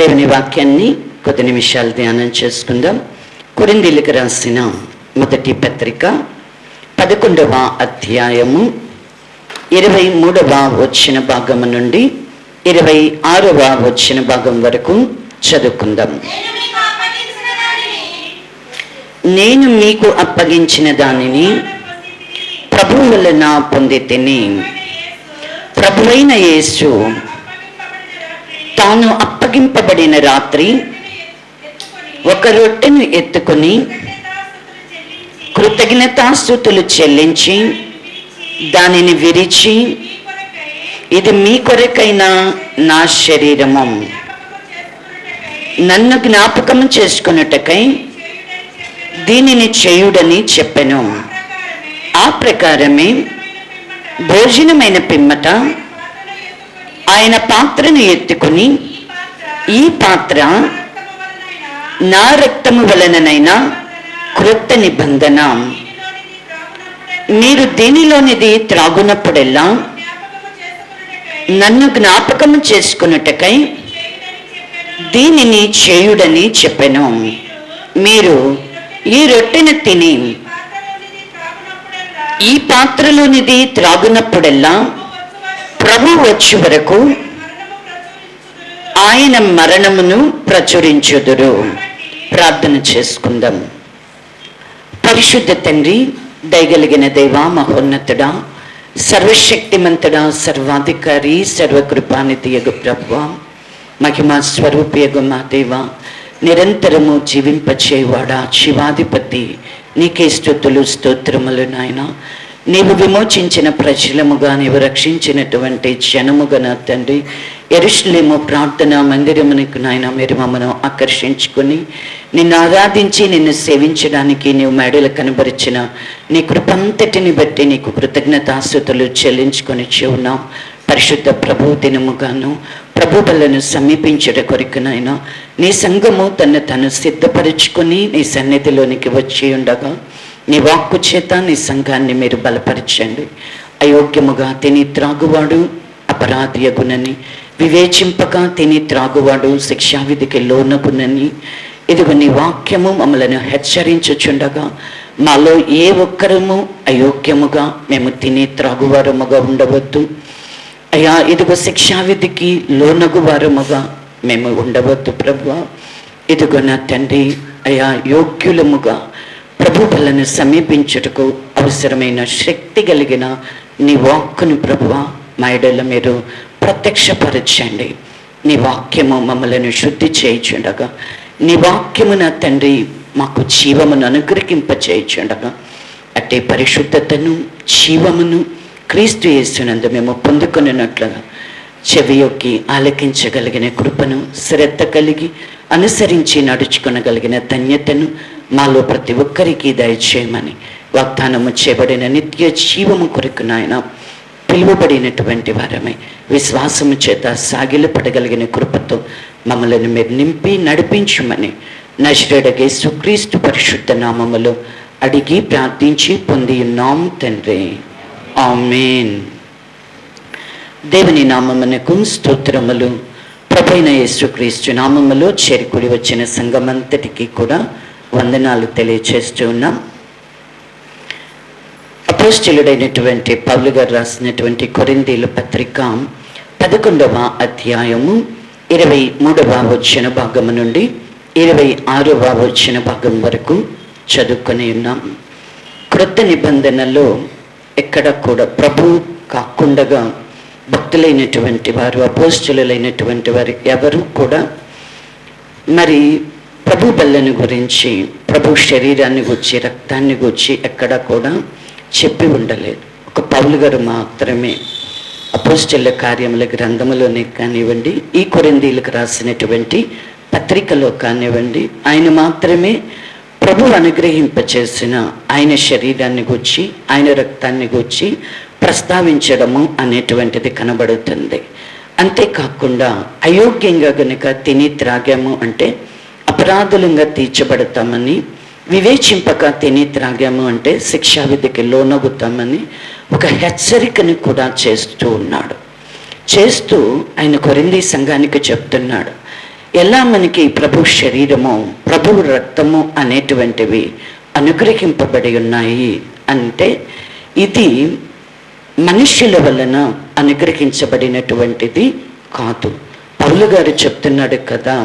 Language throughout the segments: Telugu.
దేవుని వాక్యాన్ని కొద్ది నిమిషాలు ధ్యానం చేసుకుందాం. కొరింథీయులకు రాసిన మొదటి పత్రిక 11వ అధ్యాయము 23వ వచన భాగము నుండి 26వ వచన భాగం వరకు చదువుకుందాం. నేను మీకు అప్పగించిన దానిని ప్రభువు వలన పొందితిని. ప్రభువైన యేసు తాను అప్పగింపబడిన రాత్రి ఒక రొట్టెను ఎత్తుకొని కృతజ్ఞతాస్తుతులు చెల్లించి దానిని విరిచి, ఇది మీ కొరకైన నా శరీరము, నన్ను జ్ఞాపకం చేసుకొనుటకై దీనిని చేయుడని చెప్పెను. ఆ ప్రకారమే భోజనమైన పిమ్మట ఆయన పాత్రను ఎత్తుకుని, ఈ పాత్ర నా రక్తము వలననైనా క్రొత్త నిబంధన, మీరు దీనిలోనిది త్రాగునప్పుడెల్లా నన్ను జ్ఞాపకము చేసుకొనుటకై దీనిని చేయుడని చెప్పెను. మీరు ఈ రొట్టెను తిని ఈ పాత్రలోనిది త్రాగునప్పుడెల్లా ప్రభు వచ్చే వరకు ఆయన మరణమును ప్రచురించుదురు. ప్రార్థన చేసుకుందాం. పరిశుద్ధ తండ్రి, దయగలిగిన దేవా, మహోన్నతుడా, సర్వశక్తిమంతుడా, సర్వాధికారి, సర్వకృపానిధి యగు ప్రభువా, మహిమా స్వరూపియగు మా దేవా, నిరంతరము జీవింపచేవాడా, శివాధిపతి, నీకే స్తుతులు స్తోత్రములు నాయన. నీవు విమోచించిన ప్రజలముగా, నీవు రక్షించినటువంటి జనముగా నా తండ్రి, యెరూషలేము ప్రార్థన మందిరమునకు నాయన మీరు మమ్మను ఆకర్షించుకొని నిన్ను ఆరాధించి నిన్ను సేవించడానికి నీవు మేడలు కనబరిచిన నీ కృపంతటిని బట్టి నీకు కృతజ్ఞతాస్తుతులు చెల్లించుకొని ఉన్నాం. పరిశుద్ధ ప్రభు దినముగాను ప్రభు బలను సమీపించట కొరకునైనా నీ సంఘము తను సిద్ధపరుచుకొని నీ సన్నిధిలోనికి వచ్చి ఉండగా నీ వాక్కు చేత నీ సంఘాన్ని మీరు బలపరచండి. అయోగ్యముగా తిని త్రాగువాడు అపరాధియగునని, వివేచింపక తిని త్రాగువాడు శిక్షావిధికి లోనగునని, ఇదిగో నీ వాక్యము మమ్మలను హెచ్చరించుచుండగా మాలో ఏ ఒక్కరము అయోగ్యముగా మేము తిని త్రాగువారముగా ఉండవద్దు అయ్యా. ఇదిగో శిక్షావిధికి లోనగువారముగా మేము ఉండవద్దు ప్రభువా. ఇదిగో నా తండ్రి అయ్యా, యోగ్యులముగా ప్రభు బలను సమీపించుటకు అవసరమైన శక్తి కలిగిన నీ వాక్కును ప్రభువా మా ఎడల మీరు ప్రత్యక్షపరచండి. నీ వాక్యము మమ్మలను శుద్ధి చేయుచుండగా, నీ వాక్యము నా తండ్రి మాకు జీవమును అనుగ్రహింపచేయుచుండగా, అట్టి పరిశుద్ధతను జీవమును క్రీస్తు యేసునందు మేము పొందుకొనినట్లుగా చెవియొక్కి ఆలకించగలిగిన కృపను, శ్రద్ధ కలిగి అనుసరించి నడుచుకొనగలిగిన ధన్యతను మాలో ప్రతి ఒక్కరికి దయచేయమని వాగ్దానము చేయబడిన నిత్య జీవము కొరకు నాయన పిలువబడినటువంటి వారమై విశ్వాసము చేత సాగిలపడగలిగిన కృపతో మమ్మల్ని మీరు నింపి నడిపించుమని నజరేయుడగు యేసుక్రీస్తు పరిశుద్ధ నామములో అడిగి ప్రార్థించి పొంది ఉన్నాం తండ్రి, ఆమేన్. దేవుని నామమునకు స్తోత్రములు. ప్రభువైన యేసుక్రీస్తు నామములో చేరుకుడి వచ్చిన సంఘమంతటికి కూడా వందనాలు తెలియచేస్తూ ఉన్నాం. అపోస్తలుడైనటువంటి పౌలు గారు రాసినటువంటి కొరింథీయుల పత్రిక 11వ అధ్యాయము 23వ వచన భాగము నుండి 26వ వచన భాగం వరకు చదువుకొని ఉన్నాం. క్రొత్త నిబంధనలో ఎక్కడ కూడా ప్రభు కాకుండా భక్తులైనటువంటి వారు, అపోస్తలులైనటువంటి వారు ఎవరు కూడా మరి ప్రభు బలను గురించి, ప్రభు శరీరాన్ని గురించి, రక్తాన్ని గురించి ఎక్కడ కూడా చెప్పి ఉండలేదు. ఒక పౌలు గారు మాత్రమే అపోస్తలుల కార్యముల గ్రంథములోనే కానివ్వండి, ఈ కొరింథీయులకు రాసినటువంటి పత్రికలో కానివ్వండి, ఆయన మాత్రమే ప్రభు అనుగ్రహింపచేసిన ఆయన శరీరాన్ని గూర్చి, ఆయన రక్తాన్ని గూర్చి ప్రస్తావించడము అనేటువంటిది కనబడుతుంది. అంతేకాకుండా అయోగ్యంగా గనుక తిని త్రాగాము అంటే అపరాధులంగా తీర్చబడతామని, వివేచింపక తిని త్రాగాము అంటే శిక్షావిధికి లోనగుతామని ఒక హెచ్చరికను కూడా చేస్తూ ఉన్నాడు. చేస్తూ ఆయన కొరింథీ సంఘానికి చెప్తున్నాడు, ఎలా మనకి ప్రభు శరీరము, ప్రభువు రక్తము అనేటువంటివి అనుగ్రహింపబడి ఉన్నాయి అంటే ఇది మనుష్యుల వలన అనుగ్రహించబడినటువంటిది కాదు. పౌలు గారు చెప్తున్నాడు కదా,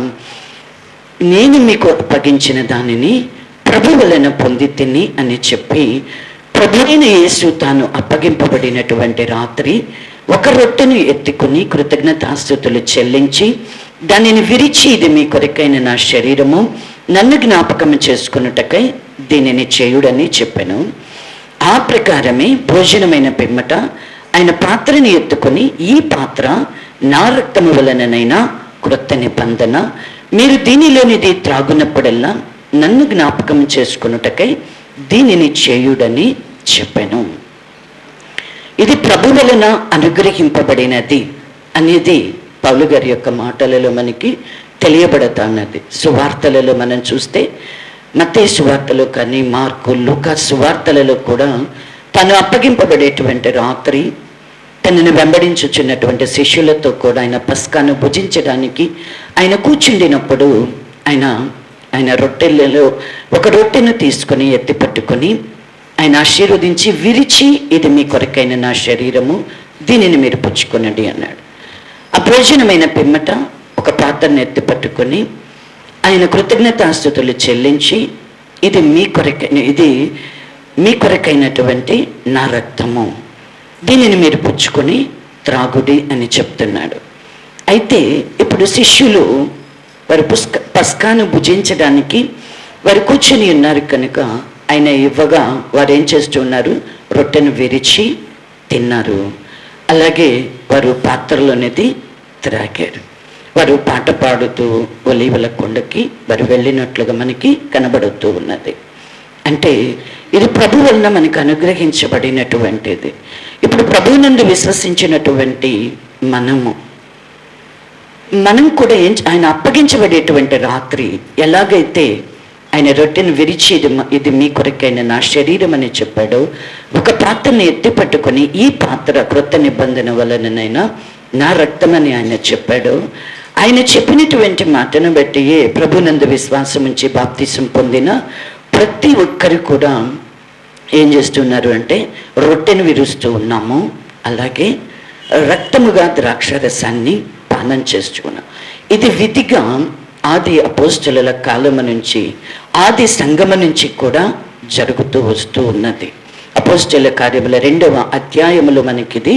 నేను మీకు అప్పగించిన దానిని ప్రభు వలన పొంది తిని అని చెప్పి, ప్రభువైన యేసు తాను అప్పగింపబడినటువంటి రాత్రి ఒక రొట్టెను ఎత్తుకుని కృతజ్ఞతాస్తుతులు చెల్లించి దానిని విరిచి, ఇది మీ కొరకైన నా శరీరము, నన్ను జ్ఞాపకం చేసుకున్నటకై దీనిని చేయుడని చెప్పాను. ఆ ప్రకారమే భోజనమైన పిమ్మట ఆయన పాత్రని ఎత్తుకొని, ఈ పాత్ర నా రక్తము వలననైనా క్రొత్త నిబంధన, మీరు దీనిలోనిది త్రాగునప్పుడల్లా నన్ను జ్ఞాపకం చేసుకున్నటకై దీనిని చేయుడని చెప్పాను. ఇది ప్రభు వలన అనుగ్రహింపబడినది అనేది పౌలు గారి యొక్క మాటలలో మనకి తెలియబడుతున్నది. సువార్తలలో మనం చూస్తే మత్తయి సువార్తలో కానీ, మార్కు, లూకా సువార్తలలో కూడా తను అప్పగింపబడేటువంటి రాత్రి తనను వెంబడించుచున్నటువంటి శిష్యులతో కూడా ఆయన పస్కాను భుజించడానికి ఆయన కూర్చుండినప్పుడు ఆయన రొట్టెలలో ఒక రొట్టెను తీసుకొని ఎత్తి పట్టుకొని ఆయన ఆశీర్వదించి విరిచి, ఇది మీ కొరకైన నా శరీరము, దీనిని మీరు పుచ్చుకొనండి అన్నాడు. ఆ భోజనమైన పిమ్మట ఒక పాత్రను ఎత్తి పట్టుకొని ఆయన కృతజ్ఞతాస్తుతులు చెల్లించి, ఇది మీ కొరకైనటువంటి నా రక్తము, దీనిని మీరు పుచ్చుకొని త్రాగుడి అని చెప్తున్నాడు. అయితే ఇప్పుడు శిష్యులు వారు పస్కాను భుజించడానికి వారు కూర్చొని ఉన్నారు కనుక ఆయన ఇవ్వగా వారు ఏం చేస్తూ ఉన్నారు, రొట్టెను విరిచి తిన్నారు. అలాగే వారు పాత్రలోనిది త్రాగారు. వారు పాట పాడుతూ ఒలీవల కొండకి వారు వెళ్ళినట్లుగా మనకి కనబడుతూ ఉన్నది. అంటే ఇది ప్రభు వలన మనకు అనుగ్రహించబడినటువంటిది. ఇప్పుడు ప్రభువునందు విశ్వసించినటువంటి మనం కూడా ఆయన అప్పగించబడేటువంటి రాత్రి ఎలాగైతే ఆయన రొట్టెను విరిచి, ఇది మీ కొరకైన నా శరీరం అని చెప్పాడు, ఒక పాత్రను ఎత్తి పట్టుకొని, ఈ పాత్ర క్రొత్త నిబంధన వలననైనా నా రక్తమని ఆయన చెప్పాడు. ఆయన చెప్పినటువంటి మాటను బట్టి ప్రభునందు విశ్వాసం ఉంచి బాప్తిసం పొందిన ప్రతి ఒక్కరు కూడా ఏం చేస్తున్నారు అంటే రొట్టెను విరుస్తూ ఉన్నాము, అలాగే రక్తముగా ద్రాక్షరసాన్ని పానం చేస్తున్నాం. ఇది విధిగా ఆది అపోస్తలుల కాలము నుంచి, ఆది సంగమ నుంచి కూడా జరుగుతూ వస్తూ ఉన్నది. అపోస్తలుల కార్యముల 2వ అధ్యాయములో మనకిది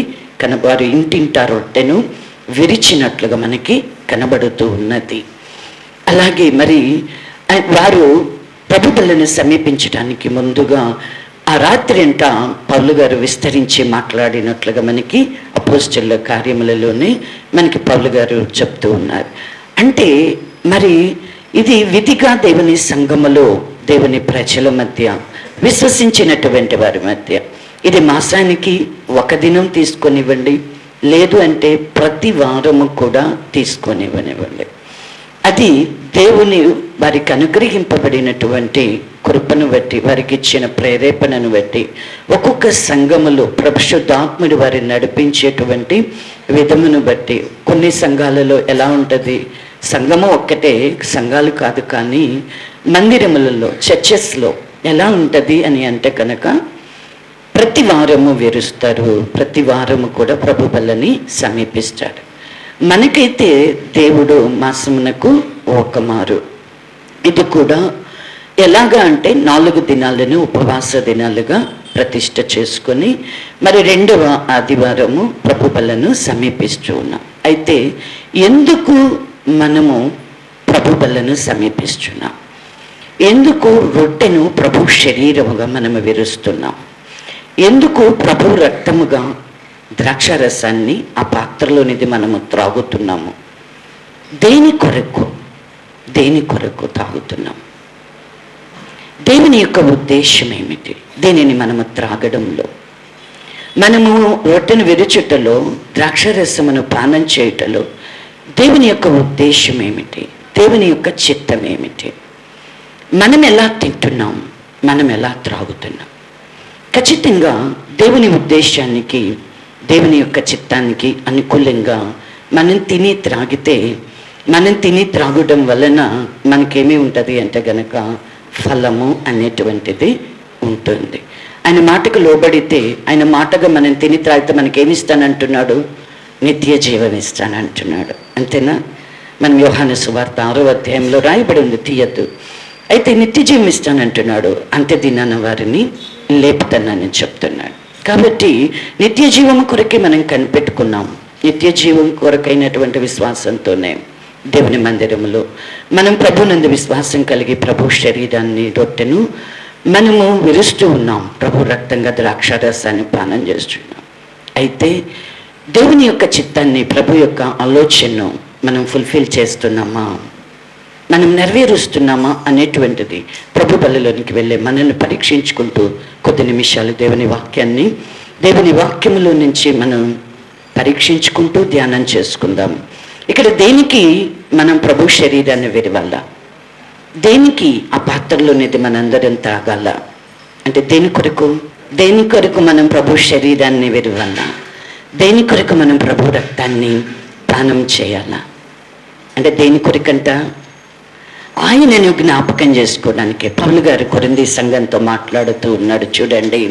వారు ఇంటింటా రొట్టెను విరిచినట్లుగా మనకి కనబడుతూ ఉన్నది. అలాగే మరి వారు ప్రభు బల్లను సమీపించడానికి ముందుగా ఆ రాత్రి అంట పౌలు గారు విస్తరించి మాట్లాడినట్లుగా మనకి అపోస్తలుల కార్యములలోనే మనకి పౌలు గారు చెప్తూ ఉన్నారు. అంటే మరి ఇది విధిగా దేవుని సంఘములో, దేవుని ప్రజల మధ్య, విశ్వసించినటువంటి వారి మధ్య ఇది మాసానికి ఒక దినం తీసుకొనివ్వండి, లేదు అంటే ప్రతి వారము కూడా తీసుకొనివ్వనివ్వండి. అది దేవుని వారికి అనుగ్రహింపబడినటువంటి కృపను బట్టి, వారికి ఇచ్చిన ప్రేరేపణను బట్టి ఒక్కొక్క సంఘములో పరిశుద్ధాత్ముడు వారిని నడిపించేటువంటి విధమును బట్టి, కొన్ని సంఘాలలో ఎలా ఉంటుంది, సంఘము ఒక్కటే, సంఘాలు కాదు కానీ మందిరములలో, చర్చెస్లో ఎలా ఉంటుంది అని అంటే కనుక ప్రతి వారము విరుస్తారు, ప్రతి వారము కూడా ప్రభు బల్లని సమీపిస్తాడు. మనకైతే దేవుడు మాసమునకు ఒక మారు, ఇది కూడా ఎలాగా అంటే 4 దినాలను ఉపవాస దినాలుగా ప్రతిష్ఠ చేసుకొని మరి 2వ ఆదివారము ప్రభు బలను సమీపిస్తూ ఉన్నాం. అయితే ఎందుకు మనము ప్రభు బలను సమీపిస్తున్నాం, ఎందుకు రొట్టెను ప్రభు శరీరముగా మనము విరుస్తున్నాం, ఎందుకు ప్రభు రక్తముగా ద్రాక్షారసాన్ని ఆ పాత్రలోనిది మనము త్రాగుతున్నాము, దేని కొరకు తాగుతున్నాం, దేవుని యొక్క ఉద్దేశం ఏమిటి, దీనిని మనము త్రాగడంలో, మనము రొట్టెను విరుచుటలో, ద్రాక్షరసమును పానం చేయుటలో దేవుని యొక్క ఉద్దేశం ఏమిటి, దేవుని యొక్క చిత్తం ఏమిటి, మనం ఎలా తింటున్నాం, మనం ఎలా త్రాగుతున్నాం. ఖచ్చితంగా దేవుని ఉద్దేశానికి, దేవుని యొక్క చిత్తానికి అనుకూలంగా మనం తిని త్రాగితే మనం తిని త్రాగడం వలన మనకేమీ ఉంటుంది అంటే గనక ఫలము అనేటువంటిది ఉంటుంది. ఆయన మాటకు లోబడితే, ఆయన మాటగా మనం తిని త్రాగితే మనకేమి ఇస్తానంటున్నాడు? నిత్య జీవం ఇస్తానంటున్నాడు. అంతేనా? మనం యోహాను సువార్త 6వ అధ్యాయంలో రాయబడి ఉంది, తీయద్దు. అయితే నిత్య జీవం ఇస్తానంటున్నాడు, అంత్య దినాన వారిని లేపుతానని చెప్తున్నాడు. కాబట్టి నిత్య జీవం కొరకే మనం కనిపెట్టుకున్నాం. నిత్య జీవం కొరకైనటువంటి విశ్వాసంతోనే దేవుని మందిరములో మనం ప్రభునందు విశ్వాసం కలిగి ప్రభు శరీరాన్ని, రొట్టెను మనము విరుస్తూ ఉన్నాం. ప్రభు రక్తంగా ద్రాక్షారసాన్ని పానం చేస్తున్నాం. అయితే దేవుని యొక్క చిత్తాన్ని, ప్రభు యొక్క ఆలోచనను మనం ఫుల్ఫిల్ చేస్తున్నామా, మనం నెరవేరుస్తున్నామా అనేటువంటిది ప్రభు బలిలోనికి వెళ్ళే మనల్ని పరీక్షించుకుంటూ కొద్ది నిమిషాలు దేవుని వాక్యములో నుంచి మనం పరీక్షించుకుంటూ ధ్యానం చేసుకుందాం. ఇక్కడ దేనికి మనం ప్రభు శరీరాన్ని విరవాల? దేనికి ఆ పాత్రలోనేది మనందరం తాగాల? అంటే దేని కొరకు మనం ప్రభు శరీరాన్ని విరవాల? దేని కొరకు మనం ప్రభు రక్తాన్ని పానం చేయాలా? అంటే దేని కొరకంట? ఆయనను జ్ఞాపకం చేసుకోవడానికి. పౌలు గారు కొరింథీ సంఘంతో మాట్లాడుతూ ఉన్నాడు. చూడండి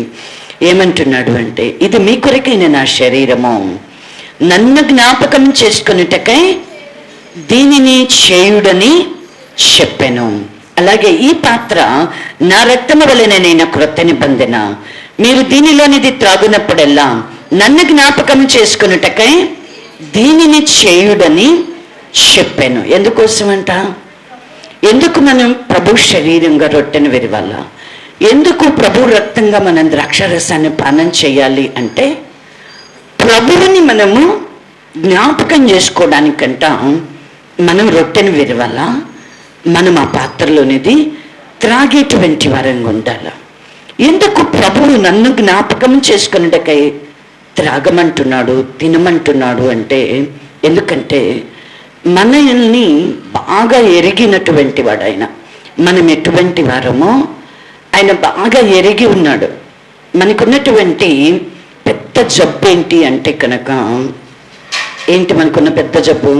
ఏమంటున్నాడు అంటే, ఇది మీ కొరకైన నా శరీరము, నన్ను జ్ఞాపకం చేసుకొనుటకై దీనిని చేయుడని చెప్పాను. అలాగే ఈ పాత్ర నా రక్తము వలనైన క్రొత్త నిబంధన, మీరు దీనిలోనిది త్రాగునప్పుడల్లా నన్ను జ్ఞాపకం చేసుకొనుటకై దీనిని చేయుడని చెప్పాను. ఎందుకోసమంట? ఎందుకు మనం ప్రభు శరీరంగా రొట్టెను విరవాల? ఎందుకు ప్రభు రక్తంగా మనం ద్రాక్షారసాన్ని పానం చేయాలి అంటే, ప్రభువుని మనము జ్ఞాపకం చేసుకోవడానికంట మనం రొట్టెను విరవాల. మనం ఆ పాత్రలోనిది త్రాగేటువంటి వారంగా ఉండాలి. ఎందుకు ప్రభువు నన్ను జ్ఞాపకం చేసుకున్నటకై త్రాగమంటున్నాడు, తినమంటున్నాడు అంటే, ఎందుకంటే మనల్ని బాగా ఎరిగినటువంటి వాడు ఆయన. మనం ఎటువంటి వారమో ఆయన బాగా ఎరిగి ఉన్నాడు. మనకున్నటువంటి పెద్ద జబ్బు ఏంటి అంటే కనుక, ఏంటి మనకున్న పెద్ద జబ్బు?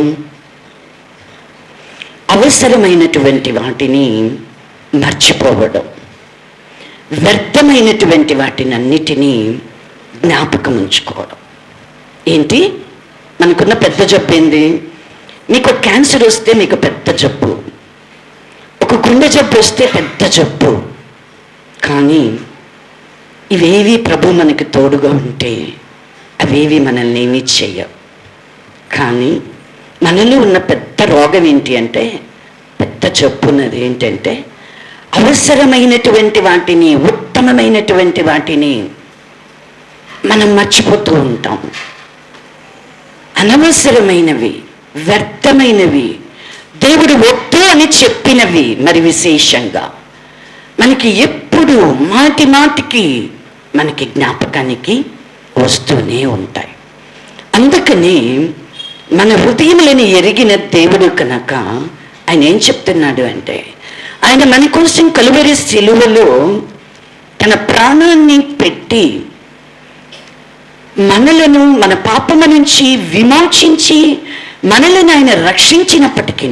అవసరమైనటువంటి వాటిని మర్చిపోవడం, వ్యర్థమైనటువంటి వాటిని అన్నిటినీ జ్ఞాపకం ఉంచుకోవడం. ఏంటి మనకున్న పెద్ద జబ్బు ఏంది? మీకు క్యాన్సర్ వస్తే మీకు పెద్ద జబ్బు, ఒక గుండె జబ్బు వస్తే పెద్ద జబ్బు. కానీ ఇవేవి ప్రభు మనకి తోడుగా ఉంటే అవేవి మనల్ని ఏమీ చెయ్యవు. కానీ మనలో ఉన్న పెద్ద రోగం ఏంటి అంటే, పెద్ద జబ్బున్నది ఏంటంటే, అవసరమైనటువంటి వాటిని, ఉత్తమమైనటువంటి వాటిని మనం మర్చిపోతూ ఉంటాం. అనవసరమైనవి, వ్యర్థమైనవి, దేవుడు వద్దు అని చెప్పినవి మరి విశేషంగా మనకి ఎప్పుడు మాటి మాటికి మనకి జ్ఞాపకానికి వస్తూనే ఉంటాయి. అందుకని మన హృదయములను ఎరిగిన దేవుడు కనుక ఆయన ఏం చెప్తున్నాడు అంటే, ఆయన మన కోసం కలువరి శిలువలో తన ప్రాణాన్ని పెట్టి మనలను, మన పాపము నుంచి విమోచించి మనలను ఆయన రక్షించినప్పటికీ,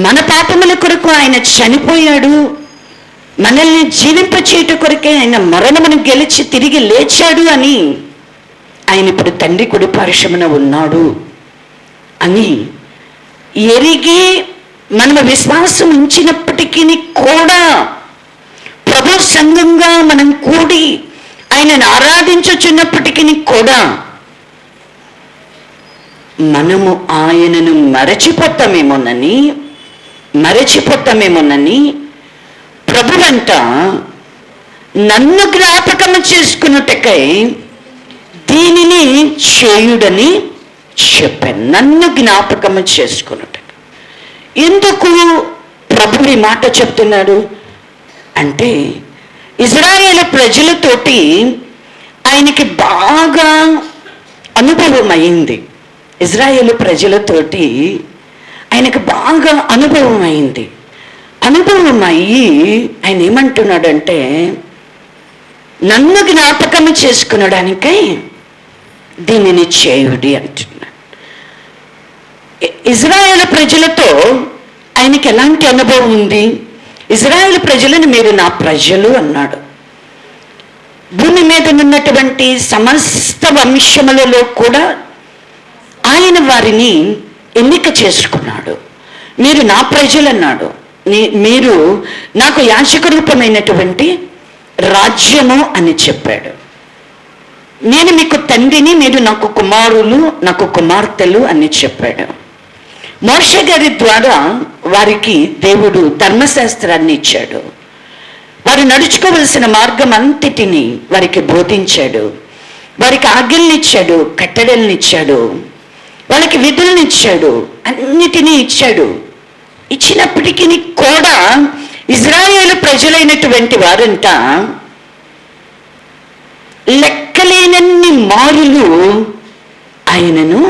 మన పాపముల కొరకు ఆయన చనిపోయాడు, మనల్ని జీవింపచేయుట కొరకే ఆయన మరణమును గెలిచి తిరిగి లేచాడు అని, ఆయన ఇప్పుడు తండ్రి కుడి పార్శ్వమున ఉన్నాడు అని ఎరిగి మనము విశ్వాసం ఉంచినప్పటికీ కూడా, ప్రభు సంఘంగా మనం కూడి ఆయనను ఆరాధించుచున్నప్పటికీ కూడా మనము ఆయనను మరచిపోతామేమోనని ప్రభువంట నన్ను జ్ఞాపకం చేసుకున్నటకై దీనిని చేయుడని చెప్పాను. నన్ను జ్ఞాపకం చేసుకున్నట. ఎందుకు ప్రభు ఈ మాట చెప్తున్నాడు అంటే, ఇజ్రాయేలు ప్రజలతోటి ఆయనకి బాగా అనుభవం అయింది. ఇజ్రాయేలు ప్రజలతోటి ఆయనకు బాగా అనుభవం అయింది. అనుభవం అయ్యి ఆయన ఏమంటున్నాడంటే, నన్ను జ్ఞాపకం చేసుకునడానికై దీనిని చేయుడి అంటున్నాడు. ఇజ్రాయేలు ప్రజలతో ఆయనకి ఎలాంటి అనుభవం ఉంది? ఇజ్రాయేలు ప్రజలను మీరు నా ప్రజలు అన్నాడు. భూమి మీద ఉన్నటువంటి సమస్త వంశములలో కూడా ఆయన వారిని ఎన్నిక చేసుకున్నాడు. మీరు నా ప్రజలు అన్నాడు. మీరు నాకు యాజక రూపమైనటువంటి రాజ్యము అని చెప్పాడు. నేను మీకు తండ్రిని, మీరు నాకు కుమారులు, నాకు కుమార్తెలు అని చెప్పాడు. మోషే గారి ద్వారా వారికి దేవుడు ధర్మశాస్త్రాన్ని ఇచ్చాడు. వారు నడుచుకోవలసిన మార్గం అంతటిని వారికి బోధించాడు. వారికి ఆజ్ఞల్నిచ్చాడు, కట్టడల్నిచ్చాడు, వాళ్ళకి విధులనిచ్చాడు, అన్నిటినీ ఇచ్చాడు. ఇచ్చినప్పటికీ కూడా ఇజ్రాయేలు ప్రజలైనటువంటి వారంట లెక్కలేనన్ని మారులు ఆయనను